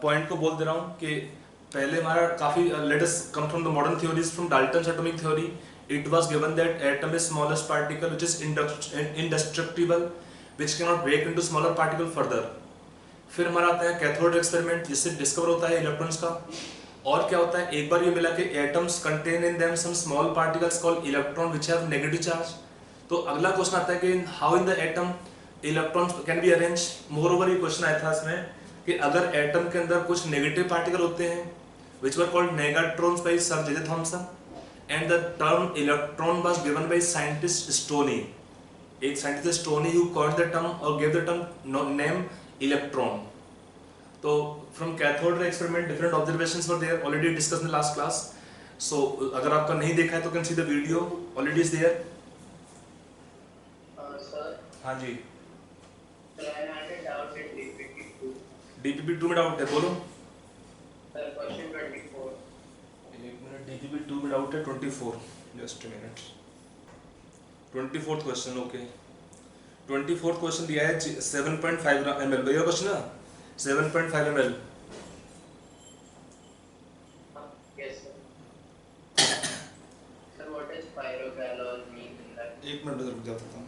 Point को बोल दे रहा हूँ कि पहले हमारा काफी let us come from the modern theories from Dalton's atomic theory. It was given that atom is smallest particle which is indestructible which can not break into smaller particle further. फिर हमारा आता है कैथोड एक्सपेरिमेंट जिससे discover होता है electrons का. और क्या होता है, एक बार ये मिला कि atoms contain in them some small particles called electron which have negative charge. तो अगला क्वेश्चन आता है कि how in the atom electrons can be arrange. Moreover ये क्वेश्चन आया था इसमें कि अगर एटम के अंदर कुछ नेगेटिव पार्टिकल होते हैं which were called negatrons by sir J J Thomson and the term electron was given by scientist Stoney. एक scientist Stoney who coined the term और give the term name electron. तो from cathode ray experiment different observations were there already discussed in last class. So अगर आपका नहीं देखा है तो can see the video already is there. हाँ जी, DPP2 में डाउट है, बोलो. एक मिनट, DPP2 में डाउट है 24. Just a minute. 24th question. Okay, 24th question दिया है 7.5 ml. भैया क्वेश्चन ना 7.5 ml. एक मिनट रुक जाता हूँ.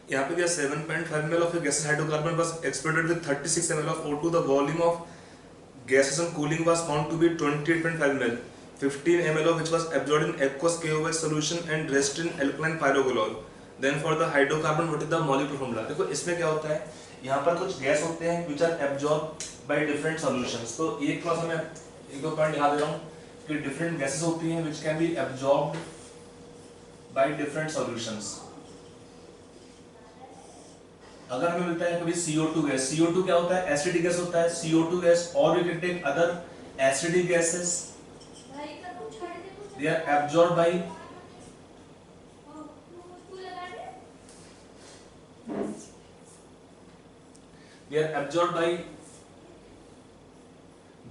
यहाँ पे दिया 7.5 ml of a gaseous hydrocarbon was exploded with 36 ml of O2. The volume of gases on cooling was found to be 28.5 ml. 15 ml of which was absorbed in aqueous KOH solution and rest in alkaline pyrrolidol. Then for the hydrocarbon, what is the molecular formula? देखो इसमें क्या होता है, यहाँ पर कुछ gas होते हैं which are absorbed by different solutions. तो एक थोड़ा सा मैं एक दो पॉइंट याद दे रहा हूँ कि different gases होती हैं which can be absorbed by different solutions. अगर हमें मिलता है कभी CO2 गैस. CO2 क्या होता है, एसिडिक गैस होता है. CO2 गैस और we can take other acidic gases. They are absorbed by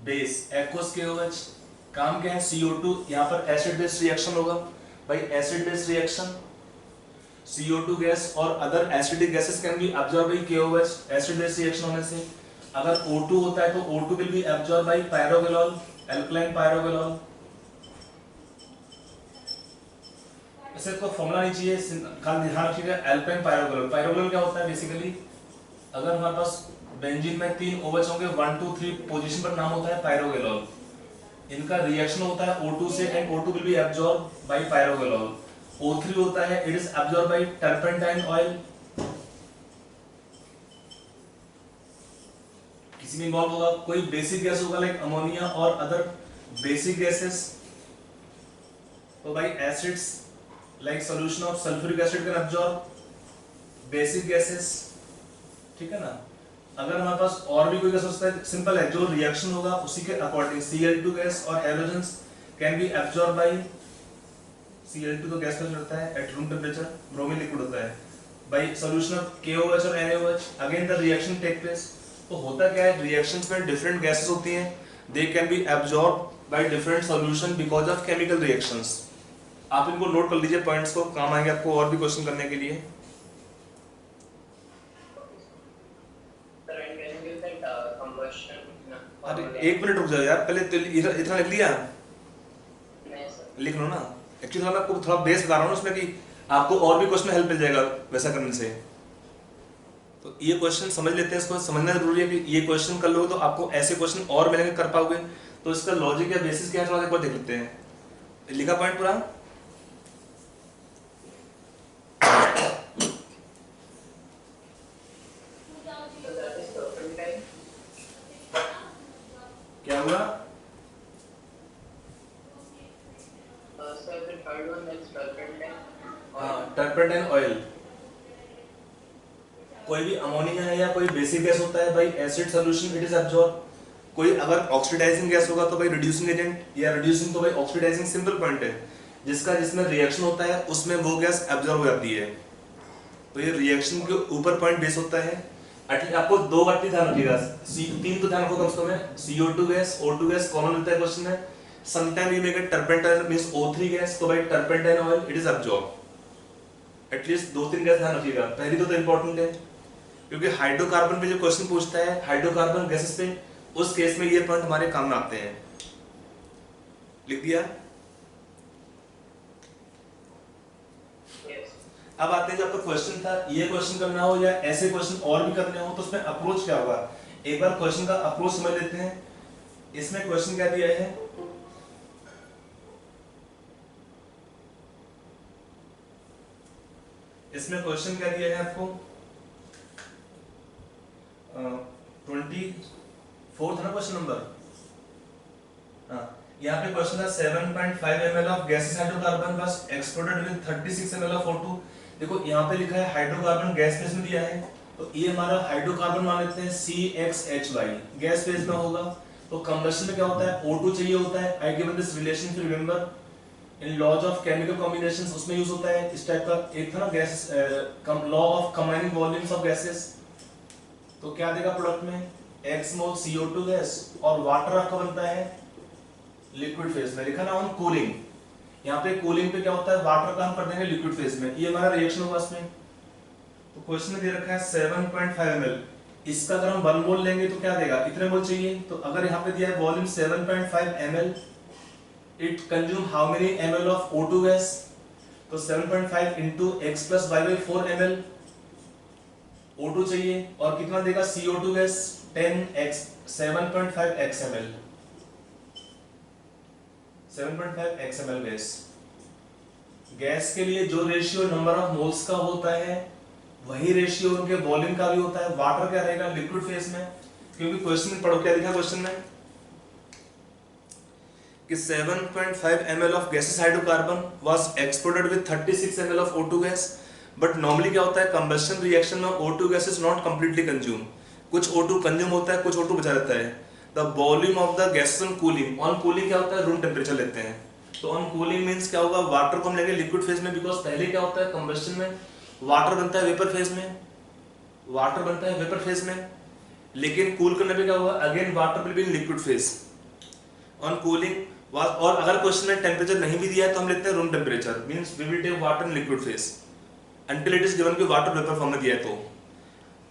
base aqueous KOH. काम क्या है, CO2 यहाँ पर एसिड बेस रिएक्शन होगा भाई. Acid base reaction CO2 gas और other acidic gases can be absorb by KOH acid base reaction होने से. अगर O2 होता है तो O2 will be absorb by pyrogallol alkaline pyrogallol. ऐसे तो फॉर्मूला नहीं चाहिए, खाली ध्यान रखिएगा एल्कलाइन पायरोगोलोल. पायरोगोलोल क्या होता है बेसिकली, अगर हमारे पास बेंजीन में 3 OH होंगे 1 2 3 पोजीशन पर नाम होता है पायरोगोलोल. इनका रिएक्शन होता है O2 से and O2 will be absorb by pyrogallol. O3 होता है it is absorb by turpentine oil. किसी में इन्वॉल्व होगा कोई बेसिक गैस होगा लाइक अमोनिया और अदर बेसिक गैसेस. तो by acids like solution of sulphuric acid can absorb basic gases. ठीक है ना. अगर हमारे पास और भी कोई गैस होता है, सिंपल है, जो रिएक्शन होगा उसी के अकॉर्डिंग Cl2 गैस और halogens can be absorb by Cl2 तो गैस प्रेशर होता है at room temperature. Bromine liquid होता है बाय सॉल्यूशन ऑफ KOH और NaOH. Again the reaction take place. तो होता क्या है, रिएक्शंस में डिफरेंट गैसेस होती हैं. They can be absorb by different solution because of chemical reactions. आप इनको नोट कर लीजिए, पॉइंट्स को काम आएंगे आपको और भी क्वेश्चन करने के लिए. अरे एक मिनट रुक जाओ यार, पहले इतना लिख लिया, लिख लो ना. एक्चुअली मैं आपको थोड़ा बेस बता रहा हूँ उसमें कि आपको और भी क्वेश्चन हेल्प मिल जाएगा वैसा करने से. तो ये क्वेश्चन समझ लेते हैं, इसको समझना जरूरी है कि ये क्वेश्चन कर लोगे तो आपको ऐसे क्वेश्चन और मिलेंगे, कर पाओगे. तो इसका लॉजिक या बेसिस क्या है थोड़ा एक बार देख लेते हैं. लिखा पॉइंट पूरा. क्या हुआ, टर्पेंटाइन ऑयल. कोई भी अमोनिया है या कोई बेसिक गैस होता है भाई acid solution it is absorb. कोई अगर ऑक्सीडाइजिंग गैस होगा तो भाई रिड्यूसिंग एजेंट, या रिड्यूसिंग तो भाई ऑक्सीडाइजिंग. सिंपल पॉइंट है, जिसमें रिएक्शन होता है उसमें वो गैस अब्सॉर्ब हो जाती है. तो ये रिएक्शन के ऊपर पॉइंट बेस होता है. आपको दो बात ध्यान रखिएगा, तीन तो ध्यान रखो कम से कम. CO2 gas O2 gas common मिलता है क्वेश्चन में. Sometime we may get turpentine means O3 gas. तो भाई turpentine oil it is absorb. At least 2-3 gas ध्यान रखिएगा, पहली तो इंपॉर्टेंट है. क्योंकि हाइड्रोकार्बन पे जो क्वेश्चन पूछता है हाइड्रोकार्बन गैसेस पे, उस केस में ये पॉइंट हमारे काम में आते हैं। लिख दिया। अब आते हैं जो आपका क्वेश्चन था, ये क्वेश्चन करना हो या ऐसे क्वेश्चन और भी करने हो तो उसमें अप्रोच क्या होगा, एक बार क्वेश्चन का अप्रोच समझ लेते हैं। इसमें क्वेश्चन क्या दिया है, इसमें क्वेश्चन क्या दिया है आपको 24 था ना क्वेश्चन नंबर। यहाँ पे क्वेश्चन था 7.5 ml of gases hydrocarbon was exploded with 36 ml of O2। देखो यहाँ पे लिखा है हाइड्रोकार्बन गैस फेज में दिया है, तो ये हमारा हाइड्रोकार्बन मान लेते हैं CXHY गैस फेज में होगा। तो कंबशन में क्या होता है, O2 चाहिए होता है। I given this relation, if you remember in laws of chemical combinations, उसमें यूज होता है इस टाइप का। एक था ना gas law of combining volumes of gases, तो क्या देगा प्रोडक्ट में x मोल CO2 गैस, और वाटर आपका बनता है लिक्विड फेज में। लिखा ना ऑन कूलिंग, यहाँ पे कूलिंग पे क्या होता है, वाटर का हम कर देंगे लिक्विड फेज में, ये हमारा रिएक्शन होगा इसमें। तो क्वेश्चन में दे रखा है 7.5 ml, इसका अगर हम 1 मोल लेंगे तो क्या देगा, इतने मोल चाहिए। तो अगर यहाँ पे दिया है volume 7.5 ml, it consume how many ml of O2 gas, तो 7.5 into x plus y by 4 ml O2 चाहिए, और कितना देगा CO2 gas 10x 7.5 xml 7.5 xml gas. Gas के लिए जो रेशियो नंबर ऑफ मोल्स का होता है वही रेशियो उनके वॉल्यूम का भी होता है। वाटर क्या रहेगा लिक्विड फेज में, क्योंकि क्वेश्चन में पढ़ो क्या लिखा क्वेश्चन में कि 7.5 ml of gases hydrocarbon was exploded with 36 ml of O2 gas. But normally क्या होता है, कंबशन रिएक्शन में O2 gas is not completely consume, कुछ O2 कंज्यूम होता है, कुछ O2 बचा रहता है। The volume of the gases on cooling, on cooling क्या होता है, रूम टेम्परेचर लेते हैं। तो ऑन कूलिंग मींस क्या होगा, वाटर को हम लेंगे लिक्विड फेज में, बिकॉज पहले क्या होता है कंबशन में वाटर बनता है वेपर फेज में, वाटर बनता है वेपर फेज में, लेकिन कूल करने पे क्या होगा, again water will be in liquid phase on cooling. और अगर क्वेश्चन में टेम्परेचर नहीं भी दिया है तो हम लेते हैं room temperature, means we will take water in liquid phase until it is given कि वाटर वेपर फॉर्म में दिया है। तो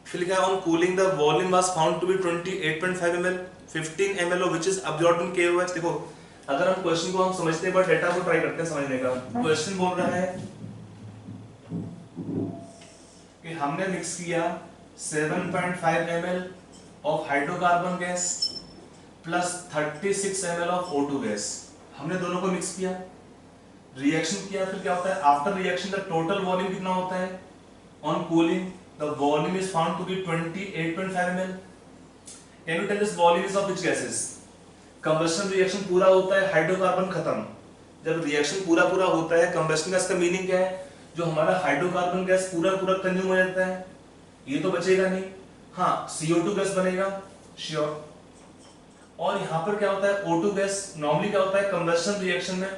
फिर लिखा है on cooling the volume was found to be 28.5 ml 15 ml of which is absorbed in KOH। देखो अगर हम क्वेश्चन को हम समझते हैं बट डेटा को ट्राई करते हैं समझने का। क्वेश्चन बोल रहा है कि हमने मिक्स किया 7.5 ml of hydrocarbon gas plus 36 ml of O2 gas, हमने दोनों को मिक्स किया, रिएक्शन किया। फिर क्या होता है, after reaction the total volume कितना होता है, on cooling the volume is found to be 28.5 ml। Can you tell this volume is of which gases. Combustion reaction पूरा होता है, हाइड्रोकार्बन खत्म। जब रिएक्शन पूरा होता है कंबशन गैस का मीनिंग क्या है, जो हमारा हाइड्रोकार्बन गैस पूरा कंज्यूम हो जाता है, ये तो बचेगा नहीं। हाँ CO2 गैस बनेगा श्योर। और यहाँ पर क्या होता है O2 गैस, नॉर्मली क्या होता है कंबशन रिएक्शन में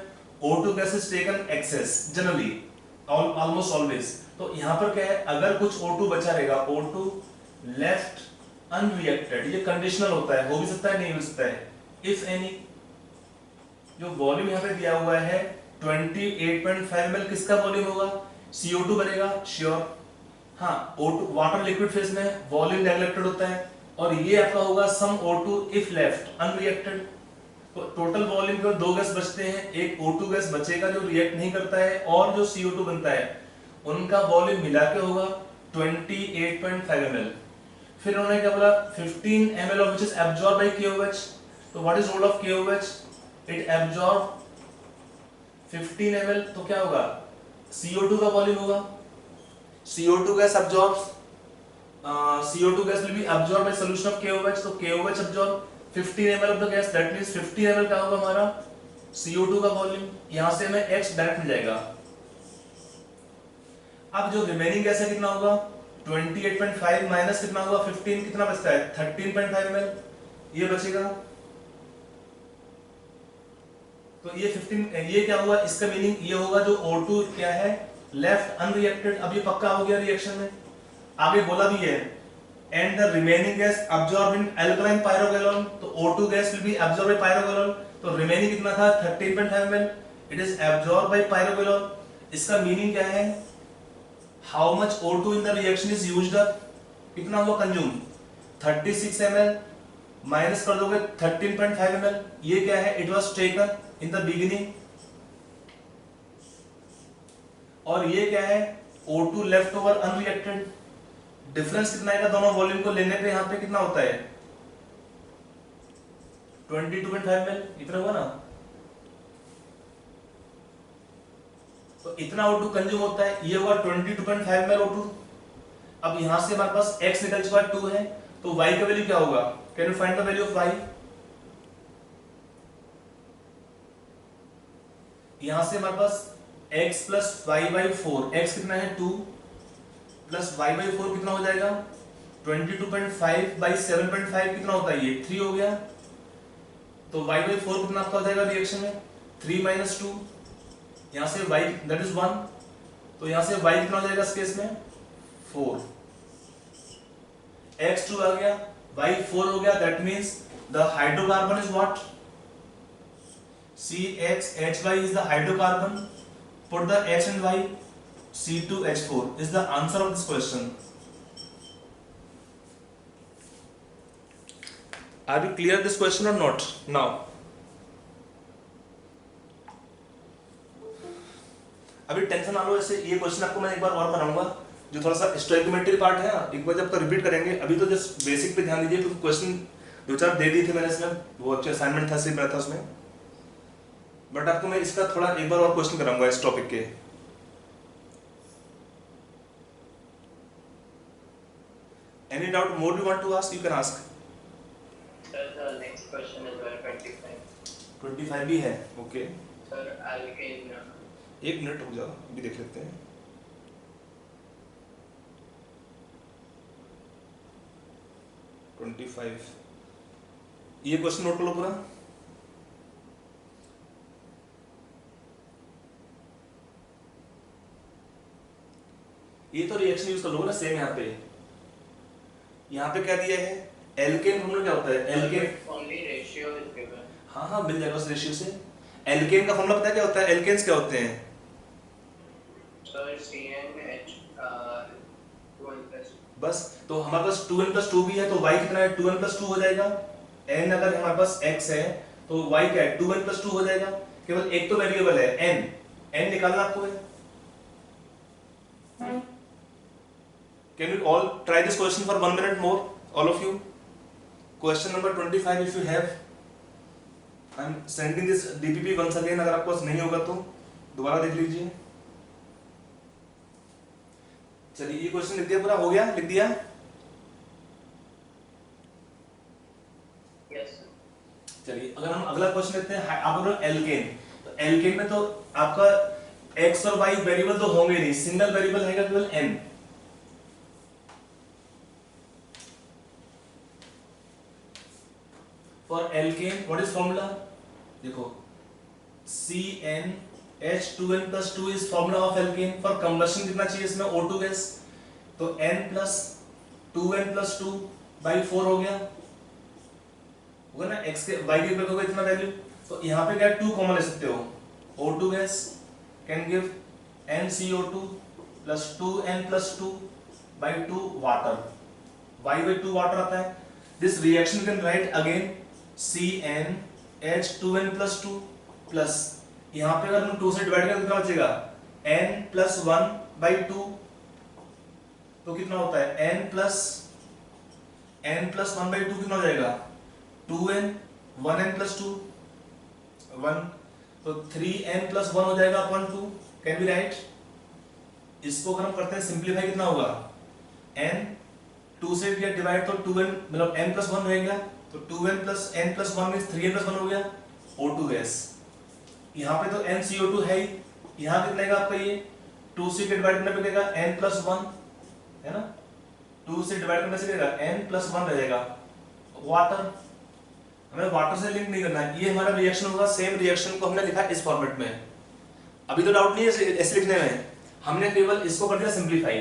O2 gas is taken excess generally almost always। तो यहाँ पर क्या है, अगर कुछ O2 बचा रहेगा, O2 left unreacted, ये कंडीशनल होता है, हो भी सकता है नहीं हो सकता है। if any, जो वॉल्यूम यहाँ पे दिया हुआ है 28.5 ml, किसका वॉल्यूम होगा, CO2 बनेगा श्योर। हाँ O2 वाटर लिक्विड फेज में वॉल्यूम नेग्लेक्टेड होता है, और ये आपका होगा सम O2 if left unreacted। तो टोटल वॉल्यूम के दो गैस बचते हैं, एक O2 गैस बचेगा जो रिएक्ट नहीं करता है, और जो CO2 बनता है, उनका वॉल्यूम मिला के होगा 28.5 ml। फिर उन्होंने क्या बोला 15 ml of which is absorbed by KOH। तो what is role of KOH, it absorb 15 ml, तो क्या होगा CO2 का वॉल्यूम होगा, CO2 gas absorbs CO2 gas will be absorbed by solution of KOH। तो KOH absorb 15 ml of the gas, that means 50 ml क्या होगा हमारा CO2 का वॉल्यूम। यहां से हमें H डायरेक्ट मिल जाएगा। अब जो रिमेनिंग गैस है कितना होगा 28.5 माइनस कितना होगा 15, कितना बचता है 13.5 ml, ये बचेगा। तो ये 15, ये क्या हुआ, इसका मीनिंग ये होगा जो O2 क्या है लेफ्ट अनरिएक्टेड। अब ये पक्का हो गया रिएक्शन में, आगे बोला भी है and the remaining gas absorbed in alkaline pyrogalon। तो O2 gas will be absorbed by pyrogalon। तो remaining कितना था 13.5 ml, it is absorbed by pyrogalon। इसका मीनिंग क्या है, how much O2 in the reaction is used up, कितना हुआ consume 36 ml, minus कर दोगे 13.5 ml, ये क्या है, it was taken in the beginning, और ये क्या है, O2 left over unreacted. Difference कितना आएगा दोनों वॉल्यूम को लेने पे, यहाँ पे कितना होता है 22.5 ml, इतना हुआ ना, तो इतना O2 कंज्यूम होता है, ये हुआ 22.5 ml O2। अब यहां से हमारे पास x निकल चुका 2 है, तो y का वैल्यू क्या होगा, can you find the value of y। यहां से हमारे पास x plus Y by 4, x कितना है 2 प्लस वाई बाई 4 कितना हो जाएगा 22.5 बाई 7.5 कितना होता है, ये 3 हो गया। तो y बाई 4 कितना आपका हो जाएगा रिएक्शन में 3 माइनस 2, यहां से y दैट इज 1, तो यहां से y कितना हो जाएगा इस केस में 4, x2 आ गया, y4 हो गया, that means the hydrocarbon is what, CXHY is the hydrocarbon, put the H and Y, C2H4 is the answer of this question. Are you clear this question or not now? अभी tension ना लो, ऐसे ये question आपको मैं एक बार और कराऊंगा, जो थोड़ा सा स्टोइकोमेट्री पार्ट है ना, एक बार जब तक रिपीट करेंगे, अभी तो जस्ट बेसिक पे ध्यान दीजिए, क्योंकि क्वेश्चन दो चार दे दिए थे मैंने इसमें, वो अच्छे असाइनमेंट था, सिर्फ मेरा था उसमें, बट आपको मैं इसका थोड़ा एक बार और क्वेश्चन कराऊंगा इस टॉपिक के। Any doubt more you want to ask, you can ask. Sir, the next question is 25. 25 भी है, ओके Sir, alkane. एक मिनट रुक जाओ, अभी देख लेते हैं। ये क्वेश्चन नोट कर लो पूरा। ये तो रिएक्शन यूज कर लोगे ना सेम, यहाँ पे क्या दिया है, एल्केन फॉर्मूला क्या होता है, alkene Only ratio is given. हाँ हाँ मिल जाएगा उस रेशियो से। एल्केन का फॉर्मूला पता है क्या होता है, एल्केन्स क्या होते हैं, Sir, CnH 2n+. बस तो हमारे पास 2n+2 भी है, तो y कितना है 2n+2 हो जाएगा। n अगर हमारे पास x है तो y क्या है 2n+2 हो जाएगा, केवल एक तो वेरिएबल है n निकालना आपको है। Can you all try this question for 1 minute more, all of you? Question number 25 if you have. I am sending this DPP once again, अगर आपको नहीं होगा तो दोबारा देख लीजिए। चलिए ये क्वेश्चन लिख दिया, पूरा हो गया, लिख दिया। Yes, sir. चलिए अगर हम अगला क्वेश्चन लेते हैं, आप बोलो एल्केन, तो एल्केन में तो आपका x और y वेरिएबल तो होंगे नहीं, सिंगल वेरिएबल है केवल n। For alkane what is formula, देखो CnH2n+2 is formula of alkane. For combustion कितना चाहिए इसमें O2 गैस, तो n+2n+2/4 हो गया, होगा ना, x के y के इक्वल होगा इतना वैल्यू, तो यहाँ पे क्या 2 कॉमन ले सकते हो, O2 gas can give NCO2 + 2n+2/2 water, y/2 water आता है। This reaction can write again CnH2n+2 plus, यहाँ पे अगर हम 2 से डिवाइड करें तो कितना बचेगा n+1/2, तो कितना होता है n+1/2 कितना हो जाएगा 2n, 1n+2 1, तो 3n+1 हो जाएगा अपॉन 2, कैन बी राइट। इसको अगर हम करते हैं सिंप्लीफाई कितना होगा n 2 से किया डिवाइड तो 2n मतलब n+1 रहेगा, तो 2n + n+1 मींस 3n+1 हो गया O2 गैस। यहाँ पे तो NCO2 है ही, यहाँ कितना है आपका ये 2 से डिवाइड करने पे देगा n+1 है ना, 2 से डिवाइड करने से देगा n+1 रहेगा। वाटर, हमें वाटर से लिंक नहीं करना है, ये हमारा रिएक्शन होगा, सेम रिएक्शन को हमने लिखा इस फॉर्मेट में। अभी तो डाउट नहीं है ऐसे लिखने में, हमने केवल इसको कर दिया सिंप्लीफाई।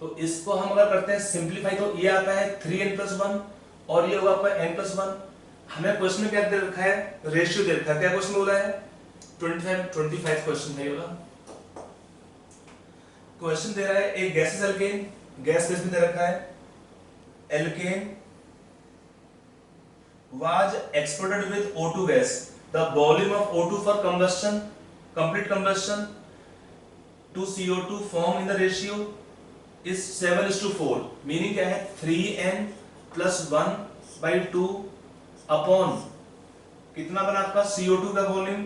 तो इसको हम अगर करते हैं सिंप्लीफाई तो ये आता है 3n+1 और ये होगा आपका n+1। हमें क्वेश्चन में क्या दे रखा है, रेशियो दे रखा है, क्या क्वेश्चन बोला है 25 क्वेश्चन है ये वाला। क्वेश्चन दे रहा है एक गैसियस एल्केन गैस फेस में दे रखा है alkene was exploded with O2 gas. The volume of O2 for combustion, complete combustion to CO2 formed in the ratio is 7:4. Meaning क्या है 3n plus 1 by 2 upon कितना बना आपका CO2 का volume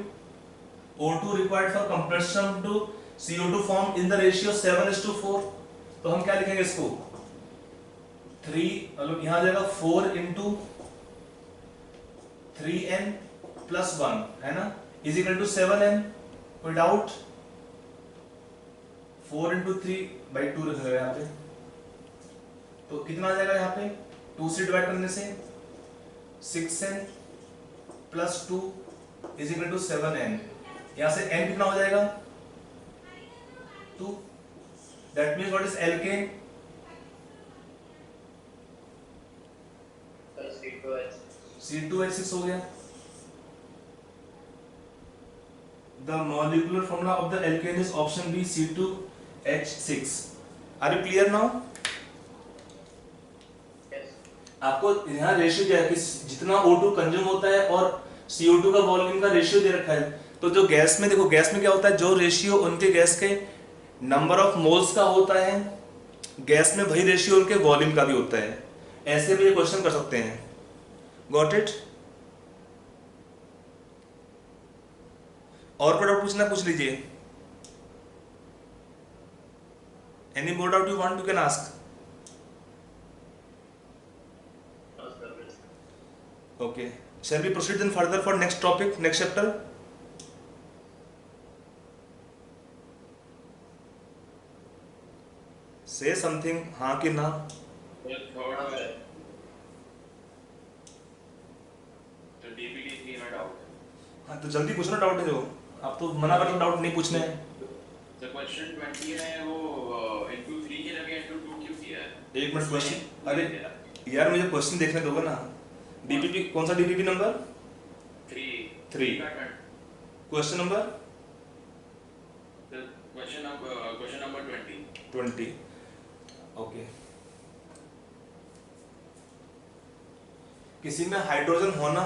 O2 required for combustion to CO2 formed in the ratio 7:4. तो हम क्या लिखेंगे इसको 3 मतलब यहाँ आ जाएगा 4 into 3n plus 1 है ना इज इक्वल टू 7n. कोई डाउट 4 into 3 by 2 रखेगा यहाँ पे तो कितना आ जाएगा यहाँ पे 2 से डिवाइड करने से 6n plus 2 is equal to 7n. यहाँ से n कितना हो जाएगा 2. That means what is alkane C2H6 हो गया. The molecular formula of the alkane is option B C2H6. Are you clear now? Yes. आपको यहाँ रेशियो क्या है कि जितना O2 कंज्यूम होता है और CO2 का वॉल्यूम का रेशियो दे रखा है. तो जो गैस में देखो गैस में क्या होता है जो रेशियो उनके गैस के नंबर ऑफ मोल्स का होता है गैस में वही रेशियो उनके वॉल्यूम का भी होता है. ऐसे भी ये क्वेश्चन कर सकते हैं. Got it? और कोई डाउट पूछना पूछ लीजिए. Any more doubt you want you can ask. Okay shall we proceed then further for next topic next chapter. Say something हाँ कि ना. हाँ तो जल्दी पूछना डाउट है जो आप तो मना करते डाउट नहीं पूछने हैं. तो क्वेश्चन 20 है वो into 3 के जगह into 2 क्यों किया है? एक मिनट क्वेश्चन. अरे यार मुझे क्वेश्चन देखने दोगे ना. डीपीपी कौन सा DPP number 3 question number question number 20. Okay किसी में हाइड्रोजन होना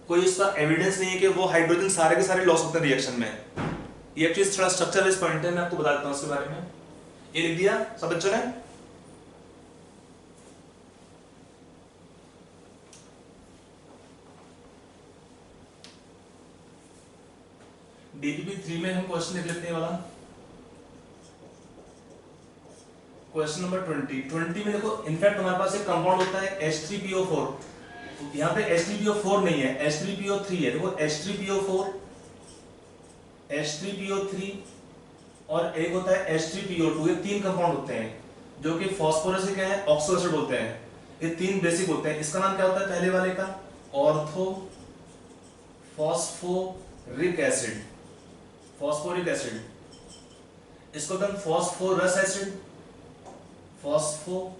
कोई इसका एविडेंस नहीं है कि वो हाइड्रोजन सारे के सारे लॉस होते हैं रिएक्शन में. ये एक्चुअली थोड़ा स्ट्रक्चर बेस्ड पॉइंट है. मैं आपको बता देता हूँ उसके बारे में. ये लिख दिया सब बच्चों ने. डीपीपी 3 में हम क्वेश्चन लिख लेते हैं वाला क्वेश्चन नंबर 20 में देखो इनफैक्ट हमारे पास एक कंपाउंड होता है H3PO4. यहाँ पे H3PO4 नहीं है H3PO3 है. देखो H3PO4 H3PO3 और एक होता है H3PO2. ये 3 कंपाउंड होते हैं जो कि फास्फोरस से क्या है ऑक्सो एसिड बोलते हैं. ये 3 बेसिक होते हैं. इसका नाम क्या होता है पहले वाले का ortho phosphoric acid. Phosphoric acid इसको कहते हैं फॉस्फोरस एसिड. Phosphorous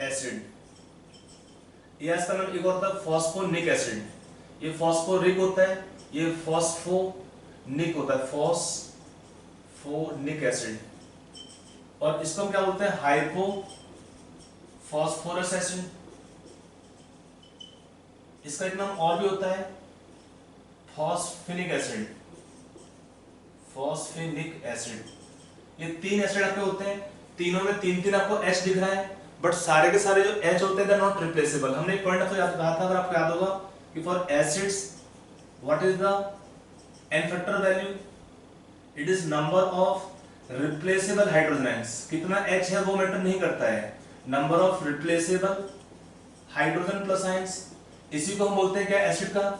acid. ये इसका नाम एक होता है फॉस्फोनिक एसिड. ये फॉस्फोरिक होता है ये फॉस्फोनिक होता है फॉस्फोनिक एसिड. और इसको हम क्या बोलते हैं हाइपो फॉस्फोरस एसिड. इसका एक नाम और भी होता है फॉस्फेनिक एसिड. फॉस्फेनिक एसिड. ये 3 एसिड आपके होते हैं. तीनों में 3 आपको H दिख रहा है बट सारे के सारे जो H होते हैं नॉट रिप्लेसेबल. हमने एक पॉइंट आपको याद कहा था अगर आपको याद होगा कि for acids what is the n factor value. It is number of replaceable hydrogen ions. कितना H है वो मैटर नहीं करता है. Number of replaceable hydrogen plus ions. इसी को हम बोलते हैं क्या एसिड का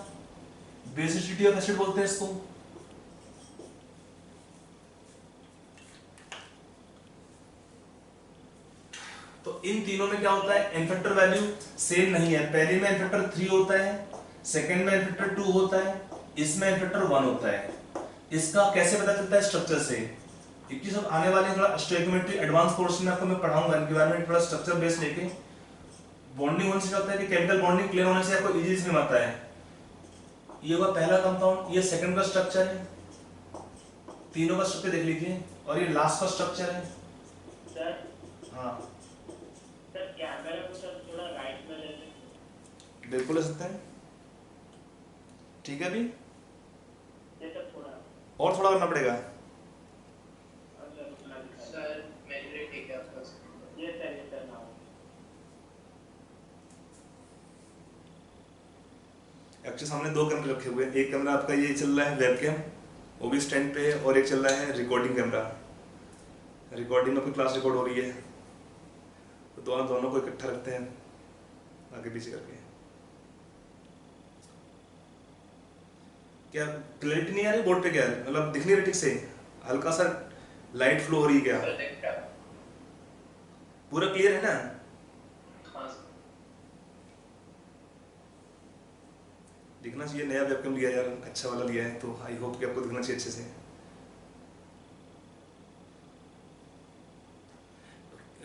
बेसिसिटी ऑफ एसिड बोलते हैं इसको. तो इन तीनों में क्या होता है n फैक्टर वैल्यू सेम नहीं है. पहले में n फैक्टर 3 होता है सेकंड में n फैक्टर 2 होता है इसमें n फैक्टर 1 होता है. इसका कैसे पता चलता है स्ट्रक्चर से. एक चीज अब आने वाले थोड़ा स्टोइकियोमेट्री एडवांस पोर्शन में आपको मैं पढ़ाऊंगा इनके बारे में थोड़ा स्ट्रक्चर बेस लेके. बॉन्डिंग होने से क्या होता है कि केमिकल बॉन्डिंग क्लियर होने से आपको इजीली समझ में आता है. ये हुआ पहला कंपाउंड. ये सेकंड का स्ट्रक्चर है. तीनों का स्ट्रक्चर देख लीजिए और ये लास्ट का स्ट्रक्चर है। सर हाँ सर कैमरा को सर थोड़ा राइट में ले लें। बिल्कुल ले सकते हैं, ठीक है। अभी ये सर थोड़ा और थोड़ा करना पड़ेगा। सर उतना दिखाइए। सर मैंने ठीक है आपका ये सर ना हो। एक्चुअली सामने दो कैमरे रखे हुए हैं, एक कैमरा आपका ये चल रहा है वेबकैम, वो भी स्टैंड पे है, और एक चल रहा है रिकॉर्डिंग कैमरा। रिकॉर्डिंग में कोई क्लास रिकॉर्ड हो रही है, तो दोनों को इकट्ठा रखते हैं आगे पीछे करके। क्या क्लैरिटी नहीं आ रही बोर्ड पे? क्या है मतलब दिख नहीं रही ठीक से? हल्का सा लाइट फ्लो हो रही है क्या? सर देख रहा पूरा क्लियर है ना? हाँ सर दिखना चाहिए। नया वेबकैम लिया यार, अच्छा वाला लिया है, तो आई होप कि आपको दिखना चाहिए अच्छे से।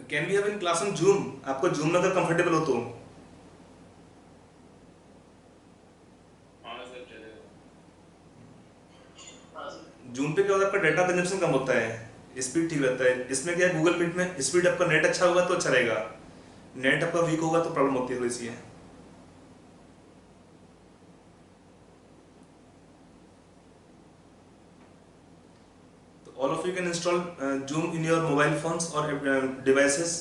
Can we have in class on Zoom? आपको जूम में अगर कंफर्टेबल हो तो। हाँ सर चलेगा। हाँ सर जूम पे क्या होता है, आपका डाटा कंजप्शन कम होता है, स्पीड ठीक रहता है। इसमें क्या है, गूगल मीट में स्पीड आपका नेट अच्छा होगा तो अच्छा रहेगा, नेट आपका वीक होगा तो प्रॉब्लम होती है, तो इसलिए। तो all of you can install Zoom in your mobile phones और डिवाइसेस।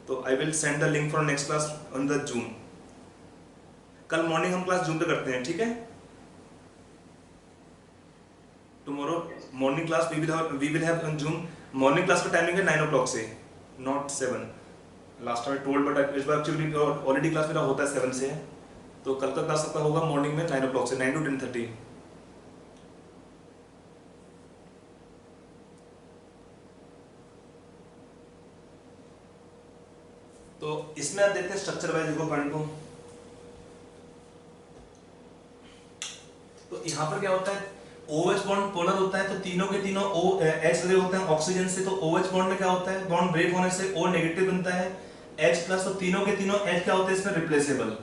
तो I will send the link for next class on the Zoom. कल मॉर्निंग हम क्लास जूम पे करते हैं, ठीक है? Tomorrow morning class we will have on Zoom. Morning class का टाइमिंग है 9 o'clock से, not 7। Last time told, but इस बार एक्चुअली ऑलरेडी क्लास मेरा होता है 7 से, तो कल का क्लास आपका होगा मॉर्निंग में 9 o'clock से, 9 to 10:30। तो इसमें आप देखते हैं स्ट्रक्चर वाइज, देखो पॉइंट को। तो यहाँ पर क्या होता है, OH बॉन्ड पोलर होता है, तो तीनों के तीनों H लगे होते हैं ऑक्सीजन से। तो OH बॉन्ड में क्या होता है, बॉन्ड ब्रेक होने से O नेगेटिव बनता है, H प्लस। तो तीनों के तीनों H क्या होते हैं इसमें, रिप्लेसेबल,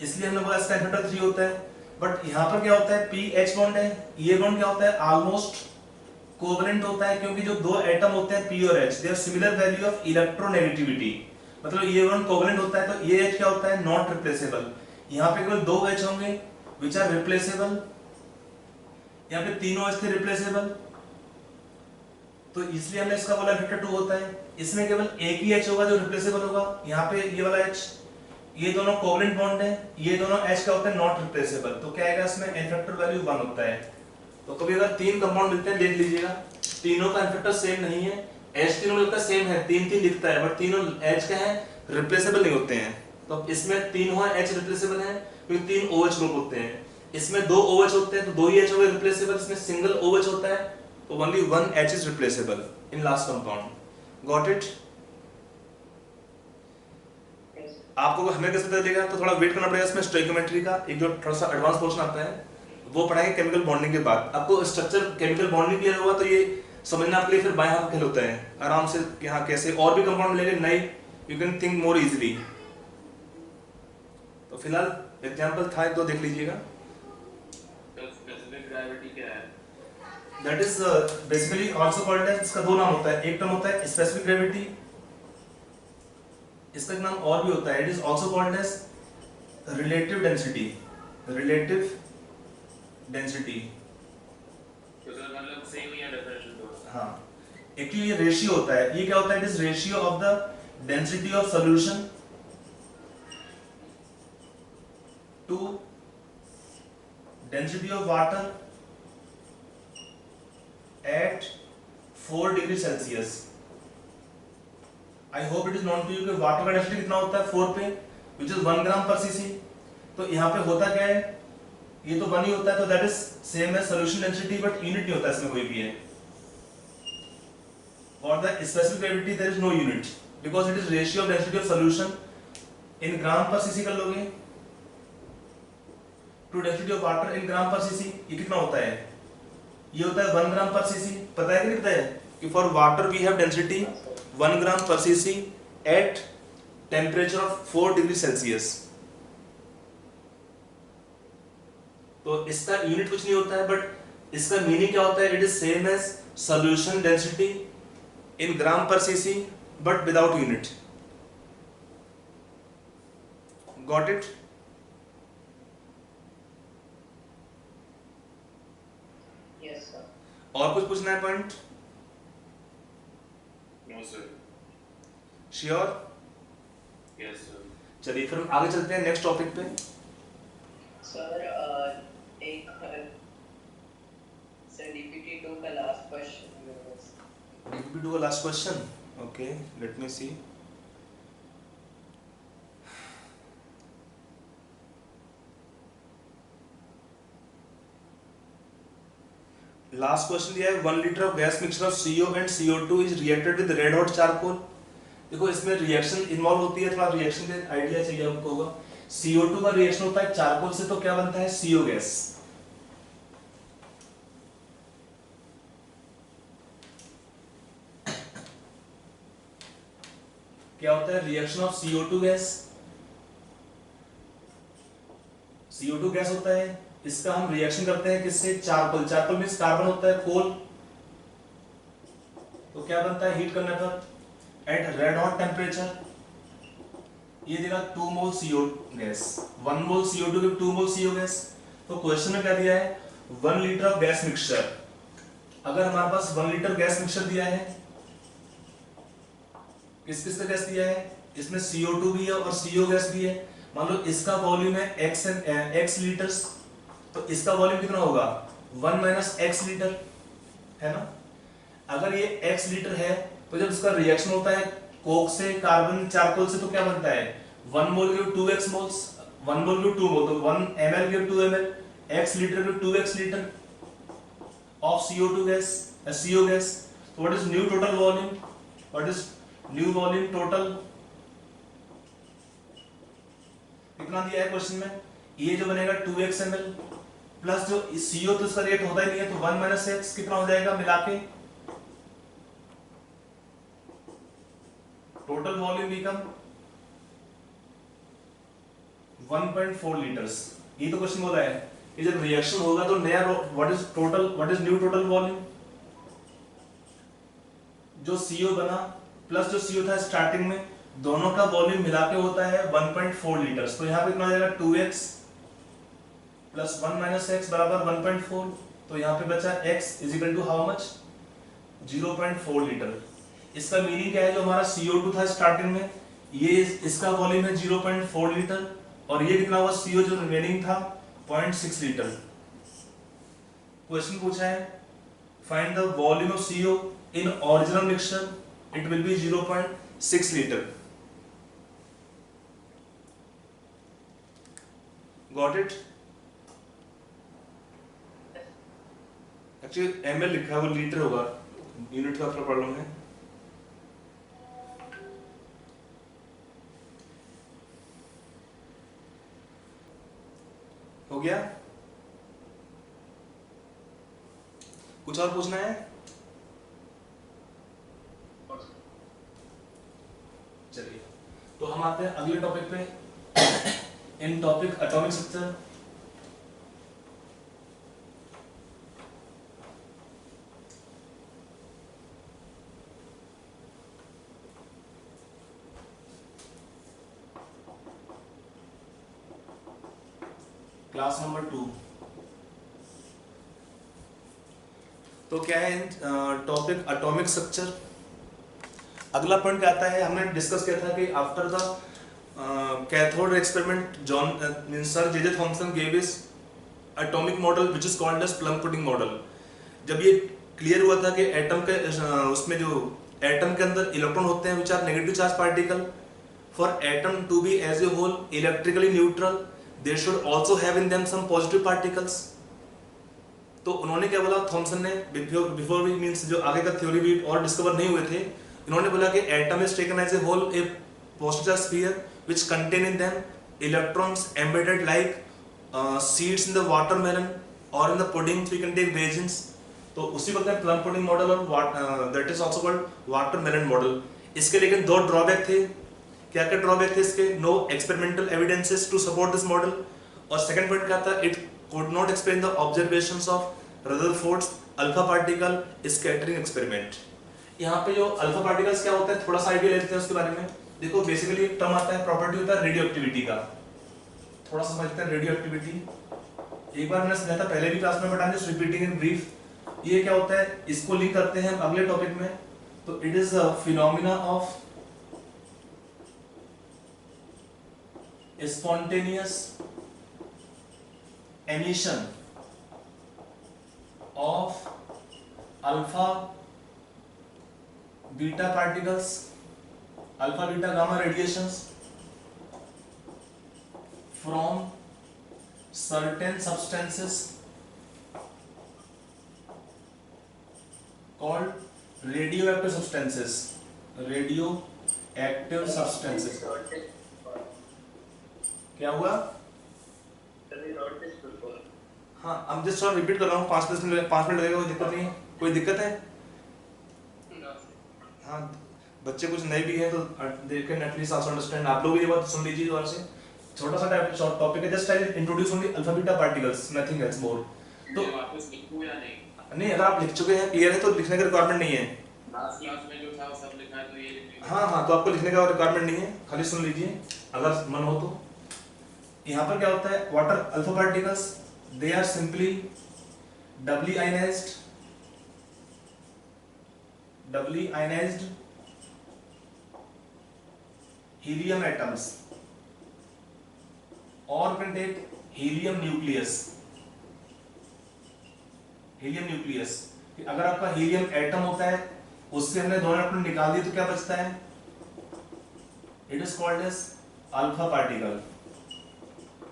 इसलिए हमने बोला इसका इफेक्टर 3 होता है। बट यहाँ पर क्या होता है, PH बॉन्ड है, ये बॉन्ड क्या होता है, ऑलमोस्ट कोवलेंट होता है, क्योंकि जो दो एटम होते हैं P और H, they have similar value of electronegativity. मतलब ये बॉन्ड कोवलेंट होता है, तो ये H क्या होता है, नॉट रिप्लेसेबल। यहाँ पे केवल 2 H होंगे विच आर रिप्लेसेबल, यहाँ पे तीनों H थे रिप्लेसेबल, तो इसलिए हमने इसका बोला फैक्टर 2 होता है। इसमें केवल एक ही H होगा जो रिप्लेसेबल होगा, यहाँ पे ये वाला H, ये दोनों कोवलेंट बॉन्ड है, ये दोनों H क्या होता है, नॉट रिप्लेसेबल। तो क्या आएगा इसमें, n फैक्टर वैल्यू 1 होता है। तो कभी अगर 3 कंपाउंड मिलते हैं, देख लीजिएगा तीनों का n फैक्टर सेम नहीं है, H तीनों मिलता है सेम है, 3 दिखता है, बट तीनों H क्या है, रिप्लेसेबल नहीं होते हैं। तो इसमें 3 हुआ H रिप्लेसेबल है, क्योंकि 3 OH ग्रुप होते हैं। इसमें 2 OH होते हैं, तो 2 ही H हो गए रिप्लेसेबल। इसमें सिंगल OH होता है, तो only 1 H is replaceable in last compound. Got it? आपको हमें कैसे पता चलेगा, तो थोड़ा वेट करना पड़ेगा। इसमें स्टोइकोमेट्री का एक जो थोड़ा सा एडवांस पोर्शन आता है, वो पढ़ाएंगे केमिकल बॉन्डिंग के बाद। आपको स्ट्रक्चर केमिकल बॉन्डिंग क्लियर होगा तो ये समझना आपके लिए फिर बाएं हाथ खेल होता है आराम से, कि हाँ कैसे और भी कंपाउंड मिलेंगे नए, you can think more easily. तो फिलहाल एग्जांपल था एक दो देख लीजिएगा। स्पेसिफिक ग्रेविटी क्या है? That is basically also called as, इसका 2 नाम होता है। एक टर्म होता है स्पेसिफिक ग्रेविटी, इसका एक नाम और भी होता है, it is also called as relative density. Relative density, तो सर मतलब सेम ही है डेफिनेशन तो। हाँ एक्चुअली ये रेशियो होता है। ये क्या होता है, it is ratio of the density of solution to density of water at 4 degree Celsius. I hope it is known to you कि वाटर का डेंसिटी कितना होता है 4 पे, विच इज 1 ग्राम पर सीसी। तो यहाँ पे होता क्या है, ये तो 1 ही होता है, तो that is same as solution density, but unit नहीं होता इसमें कोई भी है। और the specific gravity there is no unit, because it is ratio of density of solution in gram पर सीसी कर लोगे to density of water in gram पर सीसी। ये कितना होता है, ये होता है 1 ग्राम पर सीसी। पता है कि नहीं पता है कि for water we have density 1 gram पर CC at temperature of 4 degree Celsius. तो इसका यूनिट कुछ नहीं होता है, बट इसका मीनिंग क्या होता है, it is same as solution density in gram per cc but without unit. Got it? Yes, sir. और कुछ पूछना है point? No sir. Sure? Yes sir. चलिए फिर हम आगे चलते हैं नेक्स्ट टॉपिक पे। सर एक सर DPT2 का लास्ट क्वेश्चन। DPT2 का last question, okay let me see. Last question दिया है 1 litre of gas mixture of CO and CO2 is reacted with red hot charcoal. देखो इसमें रिएक्शन इन्वॉल्व होती है, थोड़ा रिएक्शन का आइडिया चाहिए आपको होगा। CO2 का रिएक्शन होता है चारकोल से, तो क्या बनता है CO गैस। क्या होता है reaction of CO2 gas, CO2 gas होता है, इसका हम रिएक्शन करते हैं किससे, चारकोल। चारकोल मींस कार्बन होता है, कोल, तो क्या बनता है हीट करने पर एट रेड हॉट टेम्परेचर, ये देगा 2 मोल CO गैस। 1 मोल CO2 गिव 2 मोल CO गैस। तो क्वेश्चन में क्या दिया है 1 लीटर ऑफ गैस मिक्सचर। अगर हमारे पास 1 लीटर गैस मिक्सचर दिया है, किस किस का गैस दिया है, इसमें CO2 भी है और CO गैस भी है। मान लो इसका वॉल्यूम है x लीटर्स, तो इसका वॉल्यूम कितना होगा 1 माइनस x लीटर, है ना। अगर ये x लीटर है तो जब इसका रिएक्शन होता है कोक से कार्बन चारकोल से, तो क्या बनता है 1 mole give 2x moles, 1 mole give 2 mole, तो 1 ml give 2 ml, x litre give 2x litre of CO2 gas, CO gas. तो what is new total volume, what is new volume total, कितना दिया है क्वेश्चन में, ये जो बनेगा 2x ml plus जो CO तो इसका रेट होता ही नहीं है, तो 1 माइनस x कितना हो जाएगा मिला के, टोटल वॉल्यूम बिकम 1.4 लीटर्स। ये तो क्वेश्चन बोला है कि जब रिएक्शन होगा तो नया what is total, what is new total volume, जो CO बना प्लस जो CO था स्टार्टिंग में, दोनों का वॉल्यूम मिला के होता है 1.4 लीटर्स। तो यहाँ पे कितना आ जाएगा 2x प्लस 1 माइनस x बराबर 1.4, तो यहाँ पे बचा x is equal to how much 0.4 litre. इसका मीनिंग क्या है, जो हमारा CO2 था स्टार्टिंग में, ये इसका वॉल्यूम है 0.4 लीटर और ये कितना हुआ CO जो रिमेनिंग था 0.6 लीटर। क्वेश्चन पूछा है find the volume of CO in original mixture, it will be 0.6 litre. Got it? Actually ml लिखा है वो लीटर होगा, यूनिट का थोड़ा प्रॉब्लम है। हो गया? कुछ और पूछना है? चलिए तो हम आते हैं अगले टॉपिक पे, in topic atomic structure. Class number 2। तो क्या है टॉपिक एटॉमिक स्ट्रक्चर। अगला पॉइंट क्या आता है, हमने डिस्कस किया था कि after the cathode experiment John sir J Thomson gave his atomic model which is called as plum pudding model. जब ये क्लियर हुआ था कि एटम के उसमें जो एटम के अंदर इलेक्ट्रॉन होते हैं which are negative charge particle, for atom to be as a whole electrically neutral they should also have in them some positive particles। तो उन्होंने क्या बोला थॉमसन ने, बिफोर वी मींस जो आगे का थ्योरी भी और डिस्कवर नहीं हुए थे, इन्होंने बोला कि atom is taken as a whole a positive charge sphere which contain in them electrons embedded like seeds in the watermelon or in the pudding we can take raisins। तो उसी वक्त प्लम पुडिंग मॉडल और that is also called watermelon model. इसके लेकिन दो drawback थे। क्या क्या ड्रॉबैक थे इसके? No experimental evidences to support this model, और सेकंड पॉइंट क्या था, it could not explain the observations of Rutherford's alpha particle scattering experiment. यहाँ पे जो अल्फा पार्टिकल्स क्या होता है थोड़ा सा आइडिया लेते हैं उसके बारे में। देखो बेसिकली एक टर्म आता है, प्रॉपर्टी होता है रेडियो एक्टिविटी का, थोड़ा सा समझते हैं रेडियो एक्टिविटी। एक बार मैंने समझाया था पहले भी क्लास में, but I am just repeating in brief. ये क्या होता है, इसको लिंक करते हैं हम अगले टॉपिक में। तो it is a phenomena of spontaneous emission of alpha beta particles, alpha beta gamma radiations from certain substances called radioactive substances, radioactive substances। क्या हुआ? हाँ, हम जस्ट रिपीट कर रहा हूँ, 5 मिनट लगेगा, कोई दिक्कत नहीं है? कोई दिक्कत है? हाँ, बच्चे कुछ नए भी हैं तो they can at least also understand. आप लोग ये बात सुन लीजिए दोबारा से। छोटा सा टॉपिक है, just I introduce only alpha beta particles, nothing else more. तो वापस लिखूं या नहीं? अगर आप लिख चुके हैं, क्लियर है, तो लिखने की रिक्वायरमेंट नहीं है। लास्ट क्लास में जो था वो सब लिखा है, तो ये लिख लीजिए। हाँ, तो आपको लिखने का रिक्वायरमेंट नहीं है, खाली सुन लीजिए अगर मन हो तो। यहाँ पर क्या होता है, water alpha particles they are simply doubly ionized helium atoms or can take helium nucleus। अगर आपका हीलियम एटम होता है, उससे हमने दोनों एटम निकाल दिए तो क्या बचता है? It is called as alpha particle.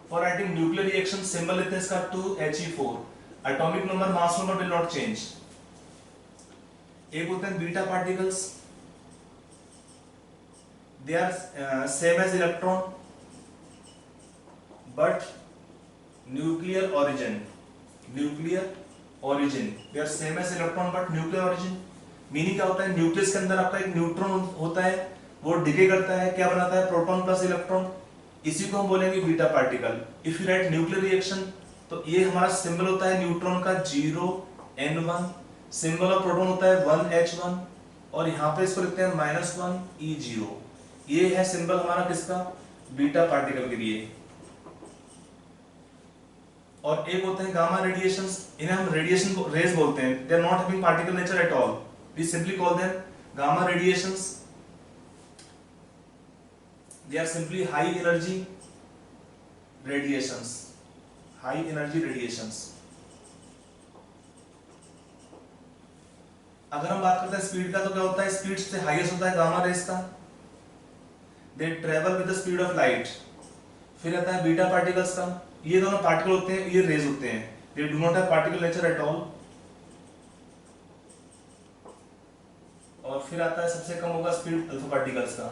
For writing nuclear reaction symbol लेते हैं इसका 2He4, atomic number mass number will not change। एक होते हैं beta particles, they are same as electron but nuclear origin, they are same as electron but nuclear origin। Meaning क्या होता है, nucleus के अंदर आपका एक न्यूट्रॉन होता है, वो डिके करता है, क्या बनाता है? Proton plus electron. इसी को हम बोलेंगे beta particle. If you right nuclear reaction, तो ये हमारा सिंबल होता है न्यूट्रॉन का 0N1, सिंबल ऑफ प्रोटॉन होता है 1H1, और यहाँ पे इसको लिखते हैं -1E0। ये है सिंबल हमारा किसका? बीटा पार्टिकल के लिए। और एक होते हैं गामा रेडिएशंस, इन्हें हम रेडिएशन रेज बोलते हैं। They are not having particle nature at all, we simply call them gamma radiations. They are simply high energy radiations, अगर हम बात करते हैं स्पीड का, तो क्या होता है, स्पीड से हाईएस्ट होता है गामा रेस का। They travel with the speed of light. फिर आता है बीटा पार्टिकल्स का, ये दोनों पार्टिकल होते हैं, ये रेज होते हैं, they do not have particle nature at all. और फिर आता है सबसे कम होगा स्पीड अल्फा पार्टिकल्स का।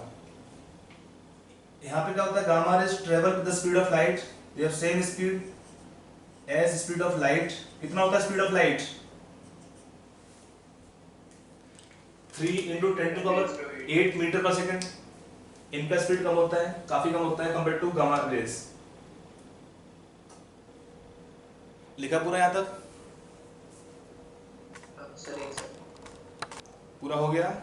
यहाँ पे क्या होता है, gamma rays travel with the speed of light, they have same speed as speed of light. कितना होता है speed of light? 3 × 10⁸ metre per second. इनका स्पीड कम होता है, काफी कम होता है कंपेयर टू गामा रेज। लिखा पूरा यहाँ तक? पूरा हो गया?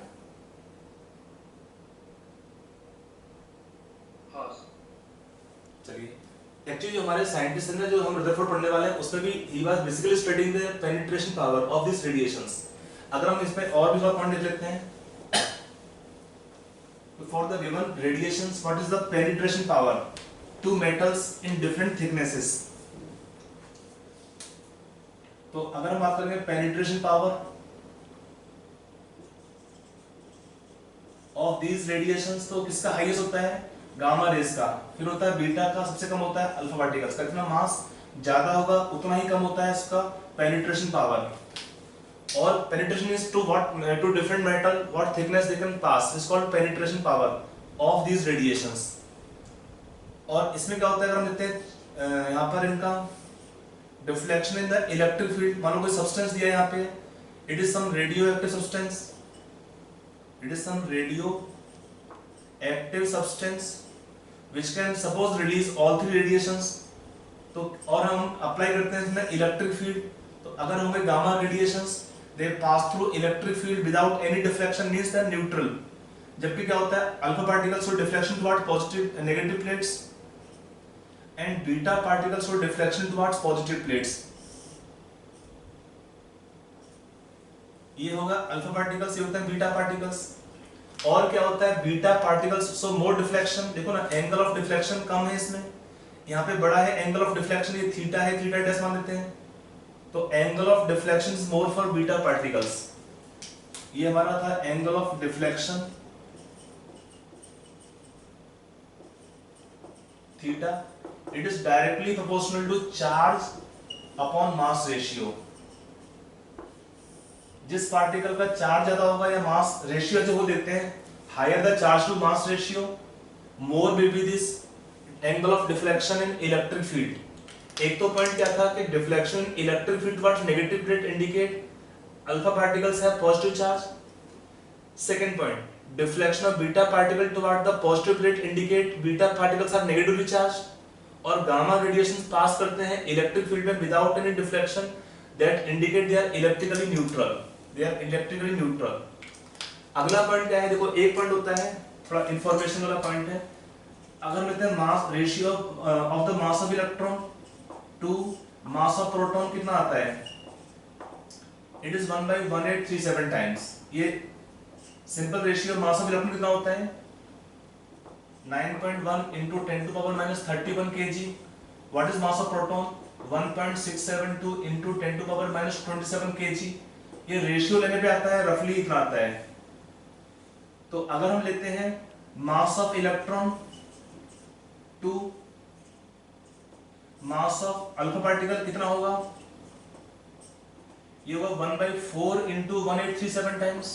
चलिए, एक्चुअली जो हमारे साइंटिस्ट हैं, जो हम रदरफोर्ड पढ़ने वाले हैं, उसमें भी ही was basically studying the penetration power of this radiations. अगर हम इसमें और भी पॉइंट लिख लेते हैं, for the given radiations what is the penetration power to metals in different thicknesses. तो अगर हम बात करेंगे penetration power of these radiations, तो किसका हाईएस्ट होता है? गामा रेज का। फिर होता है बीटा का, सबसे कम होता है अल्फा पार्टिकल्स का। जितना मास ज्यादा होगा उतना ही कम होता है इसका पेनिट्रेशन पावर। और penetration is to what, to different metal what thickness they can pass is called penetration power of these radiations. और इसमें क्या होता है, अगर हम देखते हैं यहाँ पर इनका deflection in the electric field. मान लो कोई सब्सटेंस दिया है यहाँ पे, it is some radioactive substance, which can suppose release all three radiations। तो और हम अप्लाई करते हैं इसमें इलेक्ट्रिक फील्ड, तो अगर होंगे gamma radiations they pass through electric field without any deflection means they are neutral. जबकि क्या होता है, alpha particles show deflection toward positive negative plates and beta particles show deflection towards positive plates. ये होगा alpha particles, ये होता है beta particles. और क्या होता है, बीटा पार्टिकल्स सो मोर डिफ्लेक्शन, देखो ना एंगल ऑफ डिफ्लेक्शन कम है इसमें, यहाँ पे बड़ा है एंगल ऑफ डिफ्लेक्शन, ये थीटा है, थीटा डैश मान लेते हैं, तो angle of deflection is more for beta particles. ये हमारा था angle of deflection theta, it is directly proportional to charge upon mass ratio. जिस पार्टिकल का चार्ज ज्यादा होगा या मास रेशियो जो वो देते हैं, higher the charge to mass ratio more will be this angle of deflection in electric field. एक तो पॉइंट क्या था कि deflection in electric field towards negative plate indicate alpha particles have positive charge. Second point, deflection of beta particle toward the positive plate indicate beta particles are negatively charge. और gamma radiation pass करते हैं electric field में without any deflection, that indicate they are electrically neutral, they are electrically neutral. अगला point क्या है, देखो एक point होता है थोड़ा इंफॉर्मेशन वाला पॉइंट है, अगर लेते हैं mass ratio of the mass of electron to mass of proton कितना आता है, इट इज 1/1837 टाइम्स। ये simple ratio mass of electron कितना होता है 9.1 into 10 to power minus 31 kg. What is mass of proton? 1.672 into 10 to power minus 27 kg. ये ratio लेने पे आता है रफली इतना आता है। तो अगर हम लेते हैं mass of electron to mass of alpha particle कितना होगा, ये होगा 1/4 into 1837 times.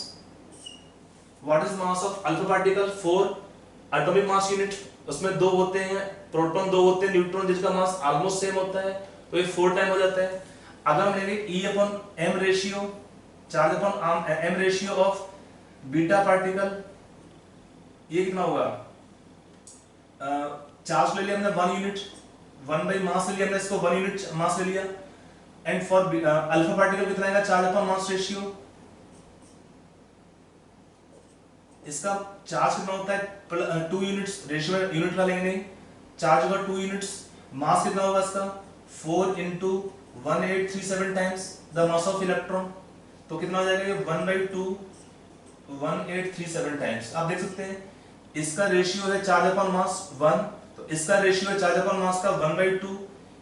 What is mass of alpha particle? 4 atomic mass unit, उसमें दो होते हैं प्रोटॉन, दो होते हैं न्यूट्रॉन, जिसका मास ऑलमोस्ट सेम होता है, तो ये 4 टाइम हो जाता है। अगर हम लेंगे E upon M ratio, charge upon M ratio of beta particle, ये कितना होगा, चार्ज ले लिया हमने 1 यूनिट, 1 बाई मास ले लिया हमने, इसको 1 यूनिट मास ले लिया, एंड फॉर अल्फा पार्टिकल कितना आएगा, चार्ज अपॉन मास रेशियो, इसका चार्ज कितना होता है 2 यूनिट्स, रेशियो यूनिट का लेंगे नहीं, चार्ज होगा 2 यूनिट्स, मास कितना होगा इसका 4 into 1837 times the mass of electron, तो कितना हो जाएगा ये 1/2 1837 टाइम्स। आप देख सकते हैं इसका रेशियो है चार्ज अपॉन मास 1, तो इसका रेशियो है चार्ज अपॉन मास का 1/2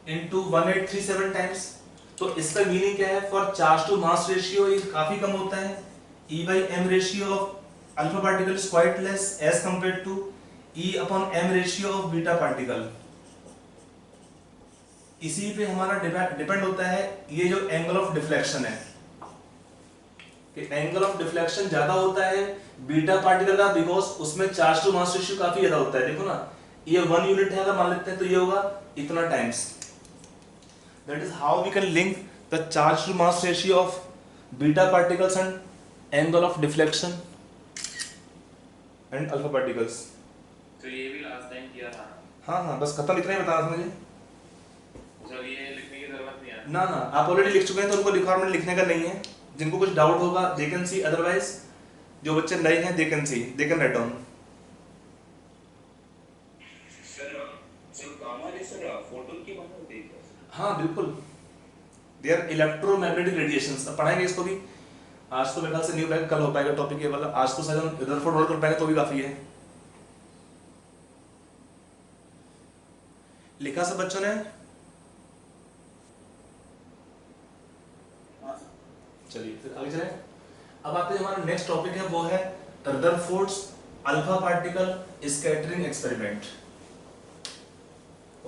into 1837 टाइम्स। तो इसका मीनिंग क्या है, for charge to mass ratio ये काफी कम होता है, E/M ratio of alpha particle is quite less as compared to E upon M ratio of beta particle। इसी पे हमारा डिपेंड होता है ये जो एंगल ऑफ डिफ्लेक्शन है, कि एंगल ऑफ डिफ्लेक्शन ज्यादा होता है बीटा पार्टिकल का, बिकॉज उसमें चार्ज टू मास रेशियो काफी ज्यादा होता है। देखो ना ये 1 यूनिट है, अगर मान लेते हैं तो ये होगा इतना times. That is how we can link the charge to mass ratio of beta particles and angle of deflection and alpha particles. तो ये भी लास्ट टाइम किया था। हाँ हाँ, बस खत्म, इतना ही बताना था मुझे। सर ये लिखने की जरूरत नहीं है ना ना, आप ऑलरेडी लिख चुके हैं तो उनको रिक्वायरमेंट लिखने का नहीं है। जिनको कुछ डाउट होगा दे कैन सी, अदरवाइज जो बच्चे नए हैं they can see, they can write down. Sir gamma ray sir photon की बात होती है। हाँ बिल्कुल, दे आर इलेक्ट्रोमैग्नेटिक रेडिएशंस। अब पढ़ाएंगे इसको भी, आज तो मेरे ख्याल से न्यू बैग कल हो पाएगा टॉपिक ये वाला, आज तो शायद हम रदरफोर्ड वर्क कर पाएंगे तो भी काफी है। लिखा सब बच्चों ने? चलिए फिर आगे चलें। अब आते हैं हमारा नेक्स्ट टॉपिक है, वो है Rutherford's alpha particle scattering experiment.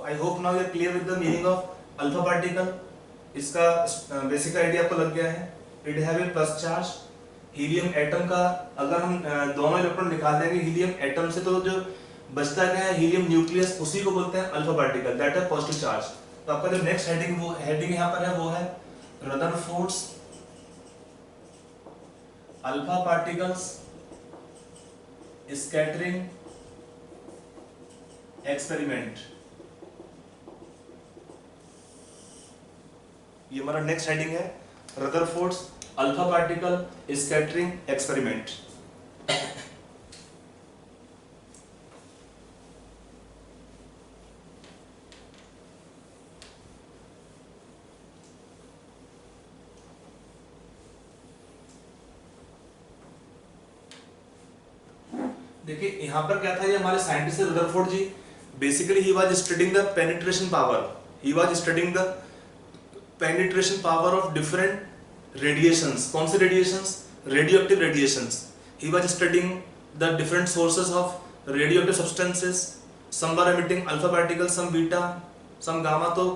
I hope now you are clear with the meaning of alpha particle. इसका बेसिक आइडिया आपको लग गया है। It have a plus charge, helium atom का अगर हम दोनों इलेक्ट्रॉन निकाल देंगे हीलियम एटम से, तो जो बचता क्या है हीलियम न्यूक्लियस, उसी को बोलते हैं अल्फा पार्टिकल, दैट है पॉजिटिव चार्ज। तो आपका जो नेक्स्ट हेडिंग वो हेडिंग यहाँ पर है वो है Rutherford's alpha particles scattering experiment. ये हमारा नेक्स्ट हेडिंग है, Rutherford's alpha particle scattering experiment. देखिए यहाँ पर क्या था, ये हमारे scientist Rutherford ji, basically he was studying the penetration power, he was studying the penetration power of different radiations. कौन से radiations? Radioactive radiations. He was studying the different sources of radioactive substances, some were emitting alpha particles, some beta, some gamma. तो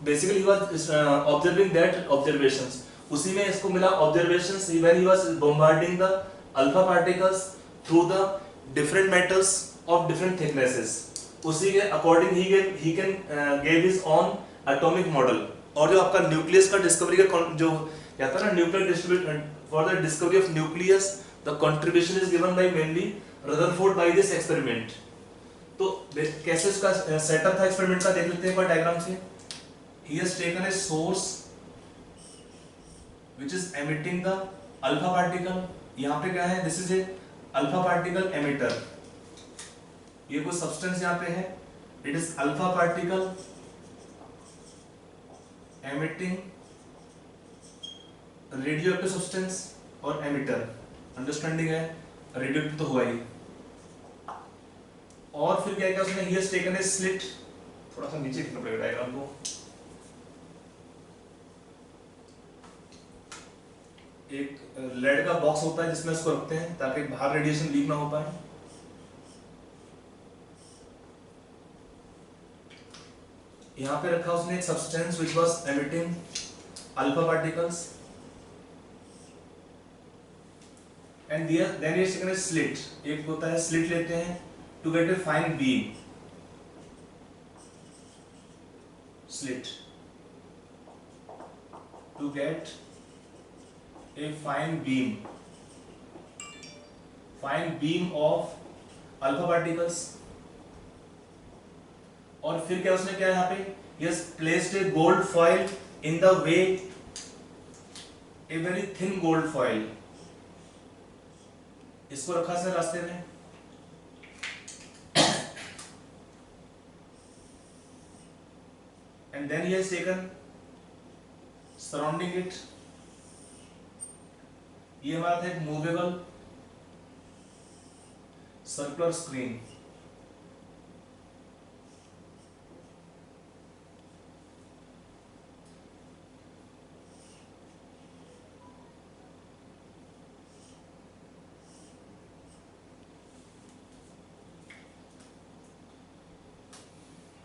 basically he was observing that observations. उसी में इसको मिला observations when he was bombarding the alpha particles through the different metals of different thicknesses। उसी के according he can gave his own atomic model। और जो आपका न्यूक्लियस का डिस्कवरी का जो कहता है ना, nuclear distribution for the discovery of nucleus, the contribution is given by mainly Rutherford by this experiment. तो कैसे इसका सेटअप था एक्सपेरिमेंट का, देख लेते हैं एक बार डायग्राम से। he has taken a source which is emitting the alpha particle। यहाँ पे क्या है, this is a alpha particle emitter. ये कोई सब्सटेंस यहाँ पे है, it is alpha particle emitting radioactive substance और एमिटर। अंडरस्टैंडिंग है, रेडियोएक्टिव तो हुआ ही। और फिर क्या किया उसने, ही हैज टेकन ए स्लिट। थोड़ा सा नीचे खींचना पड़ेगा डायग्राम को। एक लेड का बॉक्स होता है जिसमें इसको रखते हैं ताकि बाहर रेडिएशन लीक ना हो पाए। यहाँ पे रखा उसने एक substance which was emitting alpha particles and then he has taken a slit. एक होता है स्लिट लेते हैं to get a fine beam, slit to get a fine beam of alpha particles। और फिर क्या उसने क्या यहाँ पे, he has placed a gold foil in the way, a very thin gold foil। इसको रखा से रास्ते में, and then he has taken surrounding it। ये हमारा था एक movable circular screen.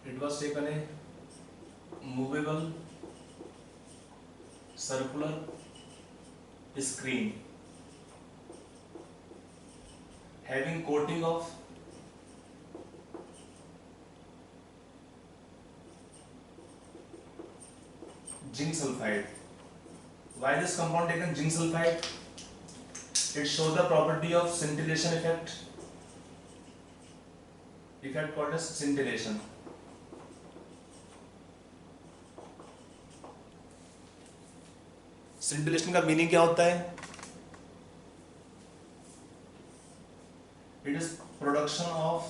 It was taken a movable circular screen having coating of zinc sulfide। Why this compound taken zinc sulfide? It shows the property of scintillation effect called as scintillation। scintillation का meaning क्या होता है? It is production of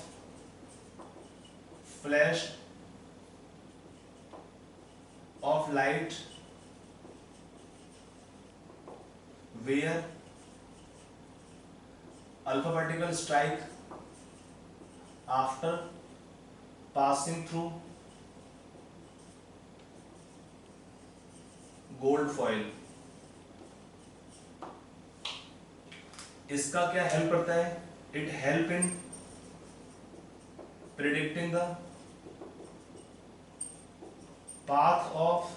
flash of light where alpha particle strike after passing through gold foil। इसका क्या help करता है? It help in predicting the path of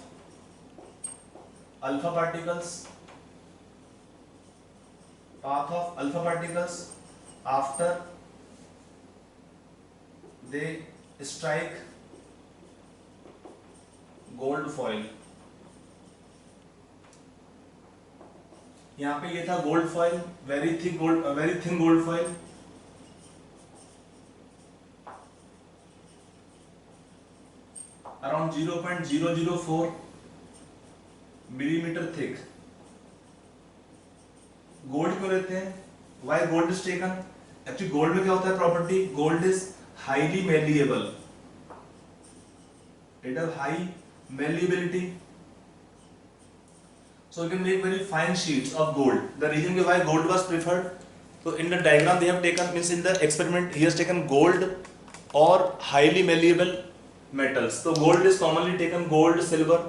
alpha particles after they strike gold foil। यहाँ पे ये था gold foil, very thin gold foil. Around 0.004 millimetre thick. Gold क्यों लेते हैं? Why gold is taken? Actually gold में क्या होता है property? Gold is highly malleable, it have high malleability, so you can make very fine sheets of gold. The reason why gold was preferred, so in the diagram they have taken, means in the experiment he has taken gold or highly malleable metals. So gold is commonly taken, gold, silver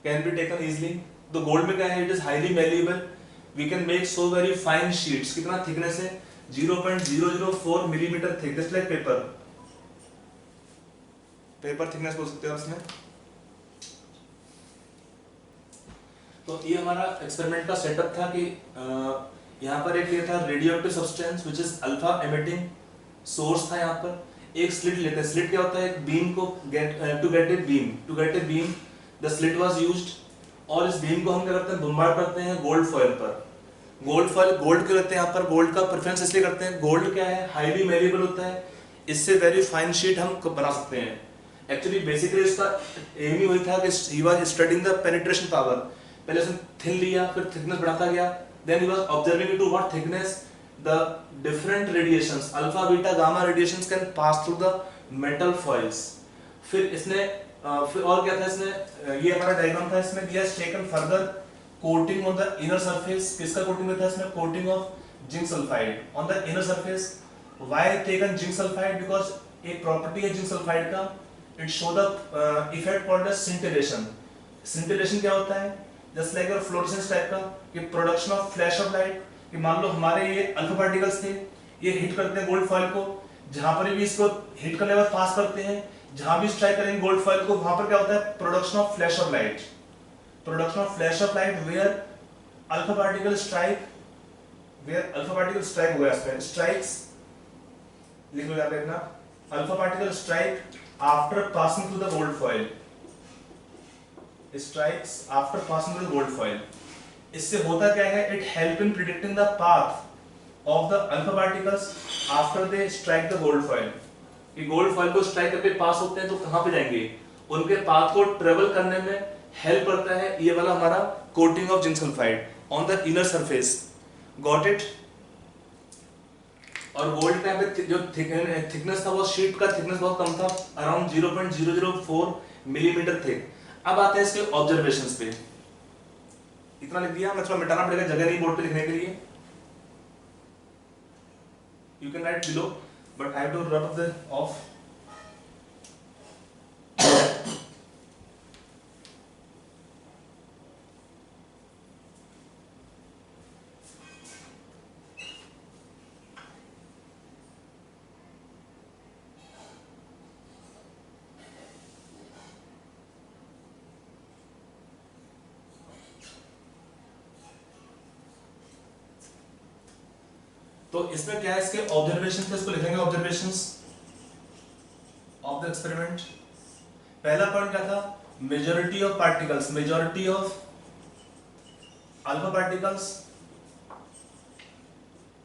can be taken easily. तो gold में क्या है? It is highly malleable. We can make so very fine sheets. कितना thickness है? 0.004 millimeter thick, just like paper. Paper thickness बोल सकते हो आप इसमें। तो ये हमारा एक्सपेरिमेंट का सेटअप था कि यहाँ पर एक ये था radio active substance which is alpha emitting source था। यहाँ पर एक स्लिट लेते हैं। स्लिट क्या होता है? एक बीम को to get a beam the slit was used, और इस बीम को हम क्या करते हैं? बम्बार्ड करते हैं गोल्ड फॉयल पर। गोल्ड फॉयल, गोल्ड क्यों लेते हैं यहाँ पर? गोल्ड का प्रेफरेंस इसलिए करते हैं, गोल्ड क्या है? हाईली मेलेबल होता है, इससे वेरी फाइन शीट हम बना सकते हैं। एक्चुअली बेसिकली इसका एम ही वही था कि he was studying the penetration power. पहले उसने थिन लिया, फिर थिकनेस बढ़ाता गया, then he was observing to what thickness the different radiations alpha beta gamma radiations can pass through the metal foils. फिर इसने फिर और क्या था इसने, ये हमारा डायग्राम था इसमें, ही has taken further coating on the inner surface. किसका कोटिंग था इसमें? Coating of zinc sulphide on the inner surface. Why taken zinc sulphide? Because एक प्रॉपर्टी है जिंक सल्फाइड का, it show the effect called as scintillation. Scintillation क्या होता है? Just like your fluorescence type का, कि production of flash of light, कि मान लो हमारे ये अल्फा पार्टिकल्स थे, ये हिट करते हैं गोल्ड फॉयल को, जहां पर भी इसको हिट करने के बाद पास करते हैं, जहां भी स्ट्राइक करेंगे गोल्ड फॉयल को, वहां पर क्या होता है? Production of flash of light. Production of flash of light where alpha particle strike, where alpha particle strike हुआ है, स्ट्राइक्स लिख लो याद रखना, अल्फा पार्टिकल स्ट्राइक after passing through the gold foil, strikes after passing through the gold foil. इससे होता क्या है? It help in predicting the path of the alpha particles after they strike the gold foil. कि gold foil को strike करके पास होते हैं तो कहाँ पे जाएंगे? उनके पाथ को ट्रेवल करने में हेल्प करता है ये वाला हमारा coating of zinc sulphide on the inner surface. Got it? और गोल्ड का जो थिकनेस था वो शीट का थिकनेस बहुत कम था, अराउंड 0.004 मिलीमीटर थिक। अब आते हैं इसके ऑब्जर्वेशंस पे। इतना लिख दिया, मैं थोड़ा मिटाना पड़ेगा, जगह नहीं बोर्ड पे लिखने के लिए। You can write below but I have to rub the off. तो इसमें क्या है? इसके ऑब्जर्वेशन थे, इसको लिखेंगे ऑब्जर्वेशंस ऑफ द एक्सपेरिमेंट। पहला पॉइंट क्या था? Majority of particles, majority of alpha particles,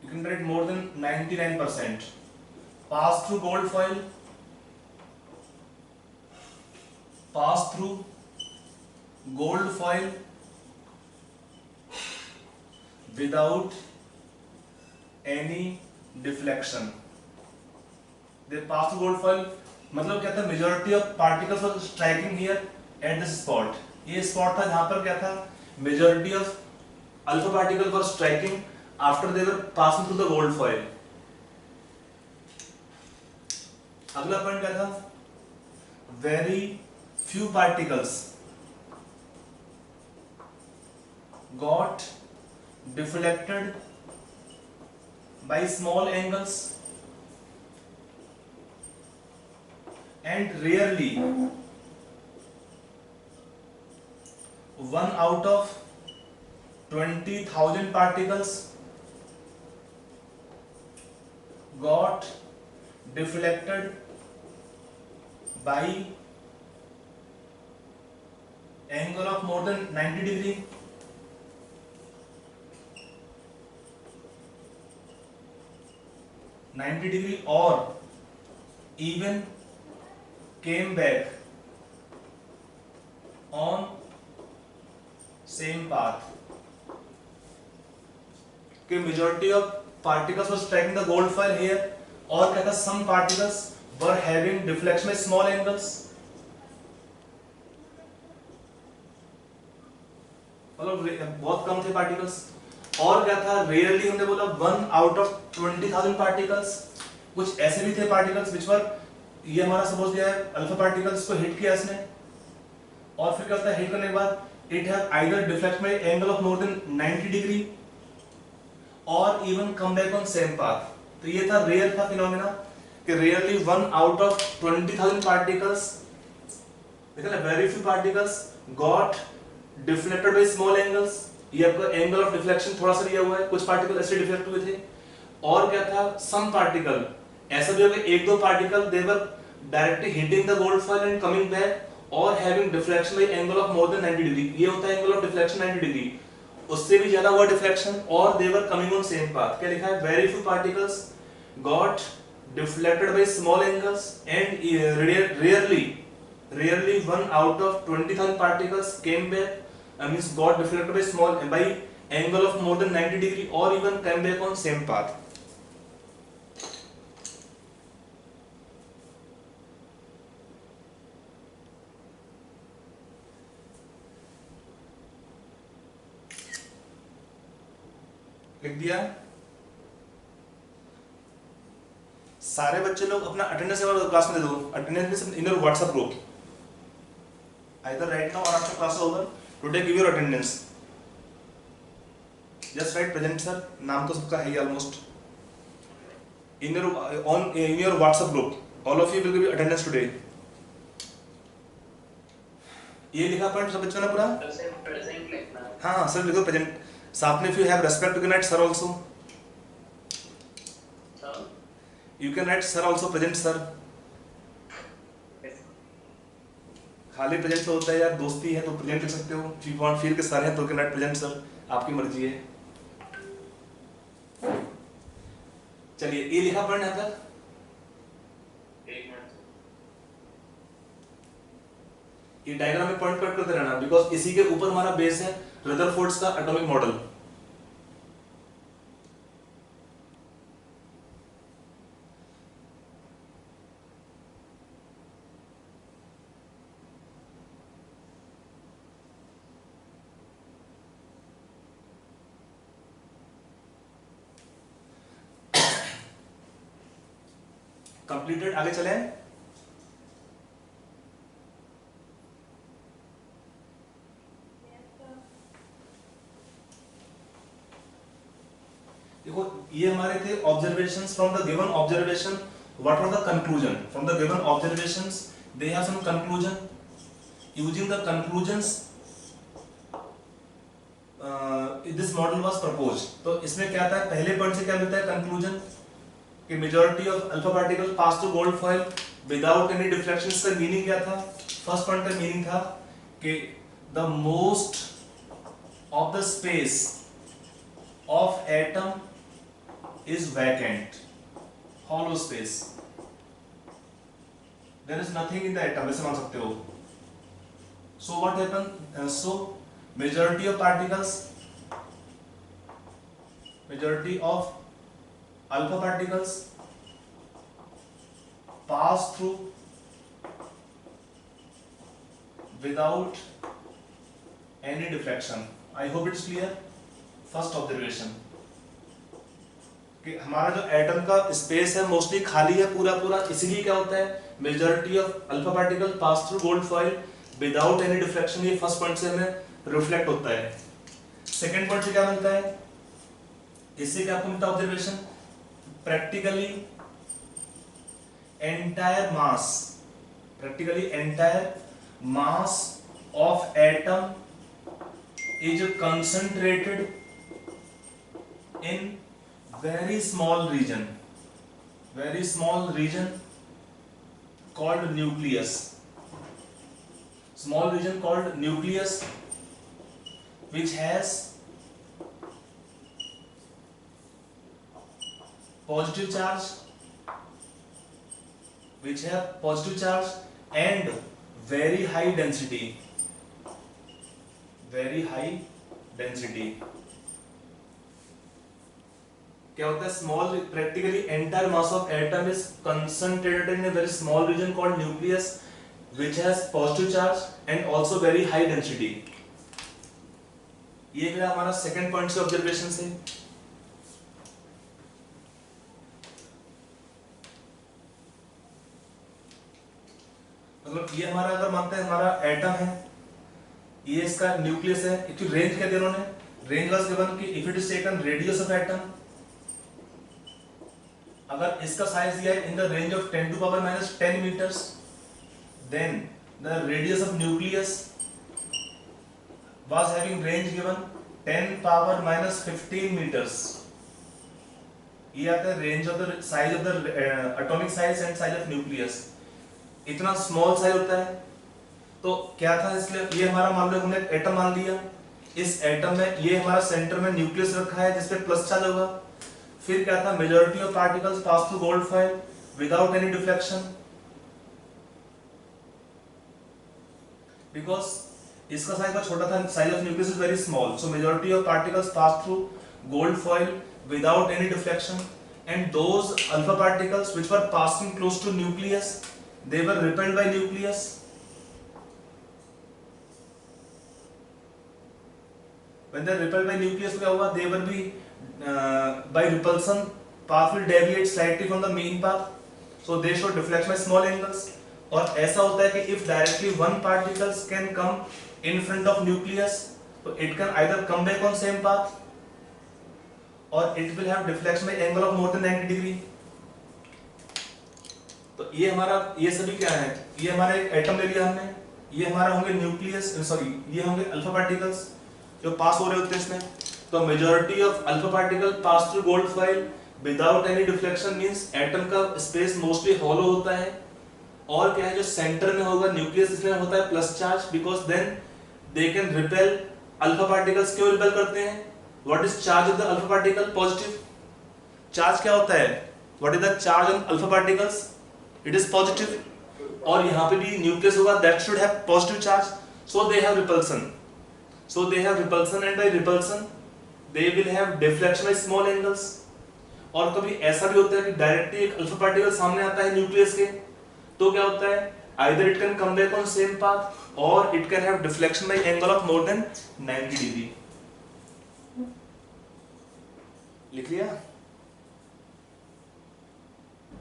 you can write more than 99%, pass through gold foil, pass through gold foil without any deflection. They pass through gold foil, मतलब क्या था? Majority of particles were striking here at this spot. ये spot था जहाँ पर क्या था? Majority of alpha particles were striking after they were passing through the gold foil. अगला पॉइंट क्या था? Very few particles got deflected by small angles and rarely 1 out of 20,000 particles got deflected by angle of more than 90 degree. Or even came back on same path. कि majority of particles was tracking the gold foil here, और क्या था some particles were having deflection with small angles, मतलब बहुत कम थे particles. और क्या था रेयरली हमने बोला 1 आउट ऑफ 20,000 पार्टिकल्स, कुछ ऐसे भी थे पार्टिकल्स विच वर, ये हमारा सपोज दिया है अल्फा पार्टिकल्स को हिट किया इसने, और फिर क्या होता है हिट करने के बाद it have either deflect by angle of more than 90 degree और even come back on same path. तो ये था रेयर था फिनोमेना कि रेयरली 1 आउट ऑफ 20,000 पार्टिकल्स, देखा ना, very few particles got deflected by small angles. ये आपका एंगल ऑफ डिफ्लेक्शन थोड़ा सा दिया हुआ है, कुछ पार्टिकल ऐसे डिफ्लेक्ट हुए थे। और क्या था सम पार्टिकल ऐसा भी होगा, एक दो particle they were directly hitting the gold foil and coming back और having deflection by angle of more than 90 degree. ये होता है एंगल ऑफ डिफ्लेक्शन 90 डिग्री, उससे भी ज्यादा हुआ डिफ्लेक्शन, और they were coming on same path. क्या लिखा है, very few particles got deflected by small angles and rarely 1 out of 20,000 particles came back, means got deflected by small by angle of more than 90 degree or even came back on same path. लिख दिया। सारे बच्चे लोग अपना attendance class में दे दो, attendance in your WhatsApp group, either right now or after class over. Today give your attendance. Just write present sir, नाम तो सबका है ही almost. In your WhatsApp group, all of you will give attendance today. ये लिखा point सब बच्चों ने पूरा? प्रेजेंट लिखना। हाँ सर लिखो प्रेजेंट। साथ में if you have respect you can write sir also. You can write sir also, present sir. खाली प्रेजेंट तो होता है यार, दोस्ती है तो प्रेजेंट लिख सकते हो, इफ यू वांट फील के सारे हैं तो कैन राइट प्रेजेंट सर, आपकी मर्जी है। चलिए ये लिखा पढ़ना है तक, एक मिनट, ये डायग्राम में पॉइंट करते रहना, बिकॉज इसी के ऊपर हमारा बेस है रदरफोर्ड्स का एटॉमिक मॉडल। कंप्लीटेड, आगे चले। देखो ये हमारे थे observations from the given observation, what were the conclusion from the given observations, they have some conclusion, using the conclusions this model was proposed. तो इसमें क्या था, पहले पॉइंट से क्या मिलता है कंक्लूजन कि majority of alpha particle pass through gold foil without any deflection. इसका मीनिंग क्या था, फर्स्ट पॉइंट का मीनिंग था कि the most of the space of atom is vacant, hollow space, there is nothing in the atom, ऐसे मान सकते हो। So what happen, so majority of particles, majority of alpha particles pass through without any diffraction. I hope it's clear. First observation कि हमारा जो atom का space है mostly खाली है पूरा पूरा, इसीलिए क्या होता है majority of alpha particle pass through gold foil without any deflection. ये फर्स्ट पॉइंट से हमें रिफ्लेक्ट होता है। सेकेंड पॉइंट से क्या मिलता है, इससे क्या आपको मिलता है observation, practically entire mass of atom is concentrated in very small region called nucleus, small region called nucleus, which has positive charge, and very high density, क्या होता है small practically entire mass of atom is concentrated in a very small reason called nucleus which has positive charge and also very high density. ये मेरा हमारा second point से observation से। मतलब ये हमारा अगर मानते हैं हमारा एटम है, ये इसका न्यूक्लियस है, इसकी रेंज क्या दी उन्होंने, रेंज वाज गिवन कि if it is taken radius of atom, अगर इसका साइज दिया है in the range of 10 to power minus 10 meters, then the radius of nucleus was having range given 10 power minus 15 meters. ये आता है range of the size of the atomic size and size of nucleus. इतना small size होता है तो क्या था, इसलिए ये हमारा मान लो हमने एटम मान लिया, इस एटम में ये हमारा सेंटर में न्यूक्लियस रखा है जिसपे प्लस चार्ज होगा। फिर क्या था, majority of particles pass through gold foil without any deflection, because इसका साइज बहुत छोटा था, size of nucleus is very small, so majority of particles pass through gold foil without any deflection, and those alpha particles which were passing close to nucleus, they were repelled by nucleus. When they are repelled by nucleus, क्या होगा, they will be by repulsion path will deviate slightly from the main path, so they show deflection by small angles. और ऐसा होता है कि if directly one particles can come in front of nucleus, so it can either come back on same path और it will have deflection by angle of more than 90 degree. तो ये हमारा, ये सभी क्या है, ये हमारा एक एटम ले लिया हमने, ये हमारा होंगे न्यूक्लियस, सॉरी ये होंगे अल्फा पार्टिकल्स जो पास हो रहे होते हैं इसमें। तो majority of alpha particle pass through gold foil without any deflection, means atom का स्पेस मोस्टली हॉलो होता है। और क्या है, जो सेंटर में होगा न्यूक्लियस, इसमें होता है plus charge, because then they can repel alpha particles. क्यों रिपेल करते हैं, What is charge of the alpha particle? Positive. Charge क्या होता है? What is the charge on alpha particles? It is positive. और यहाँ पे भी nucleus होगा, that should have positive charge. So they have repulsion. So they have repulsion, and by repulsion they will have deflection by small angles. और कभी ऐसा भी होता है कि डायरेक्टली एक अल्फा पार्टिकल सामने आता है न्यूक्लियस के, तो क्या होता है, either it can come back on same path or it can have deflection by angle of more than 90 degree. लिख लिया?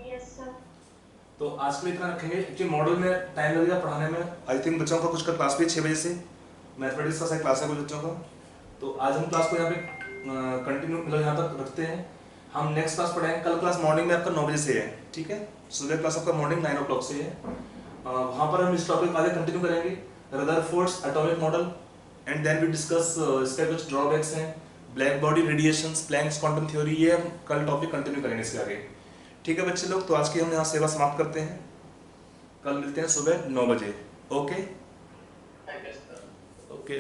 Yes, sir. तो आज के लिए इतना रखेंगे, क्योंकि मॉडल में टाइम लगेगा पढ़ाने में। आई थिंक बच्चों का कुछ का क्लास भी 6 बजे से मैथमेटिक्स का क्लास है कुछ बच्चों का। तो आज हम क्लास को यहाँ पे कंटिन्यू मतलब यहाँ तक रखते हैं। हम नेक्स्ट क्लास पढ़ाएंगे, कल क्लास मॉर्निंग में आपका 9 बजे से है, ठीक है। सुबह क्लास आपका मॉर्निंग 9 o'clock से है। वहाँ पर हम इस टॉपिक आगे कंटिन्यू करेंगे, Rutherford's atomic model, and then we discuss इसके कुछ ड्रॉबैक्स हैं, black body radiations, Planck's quantum theory, ये हम कल टॉपिक कंटिन्यू करेंगे इसके आगे, ठीक है बच्चे लोग। तो आज की हम यहाँ सेवा समाप्त करते हैं, कल मिलते हैं सुबह 9 बजे। Okay okay.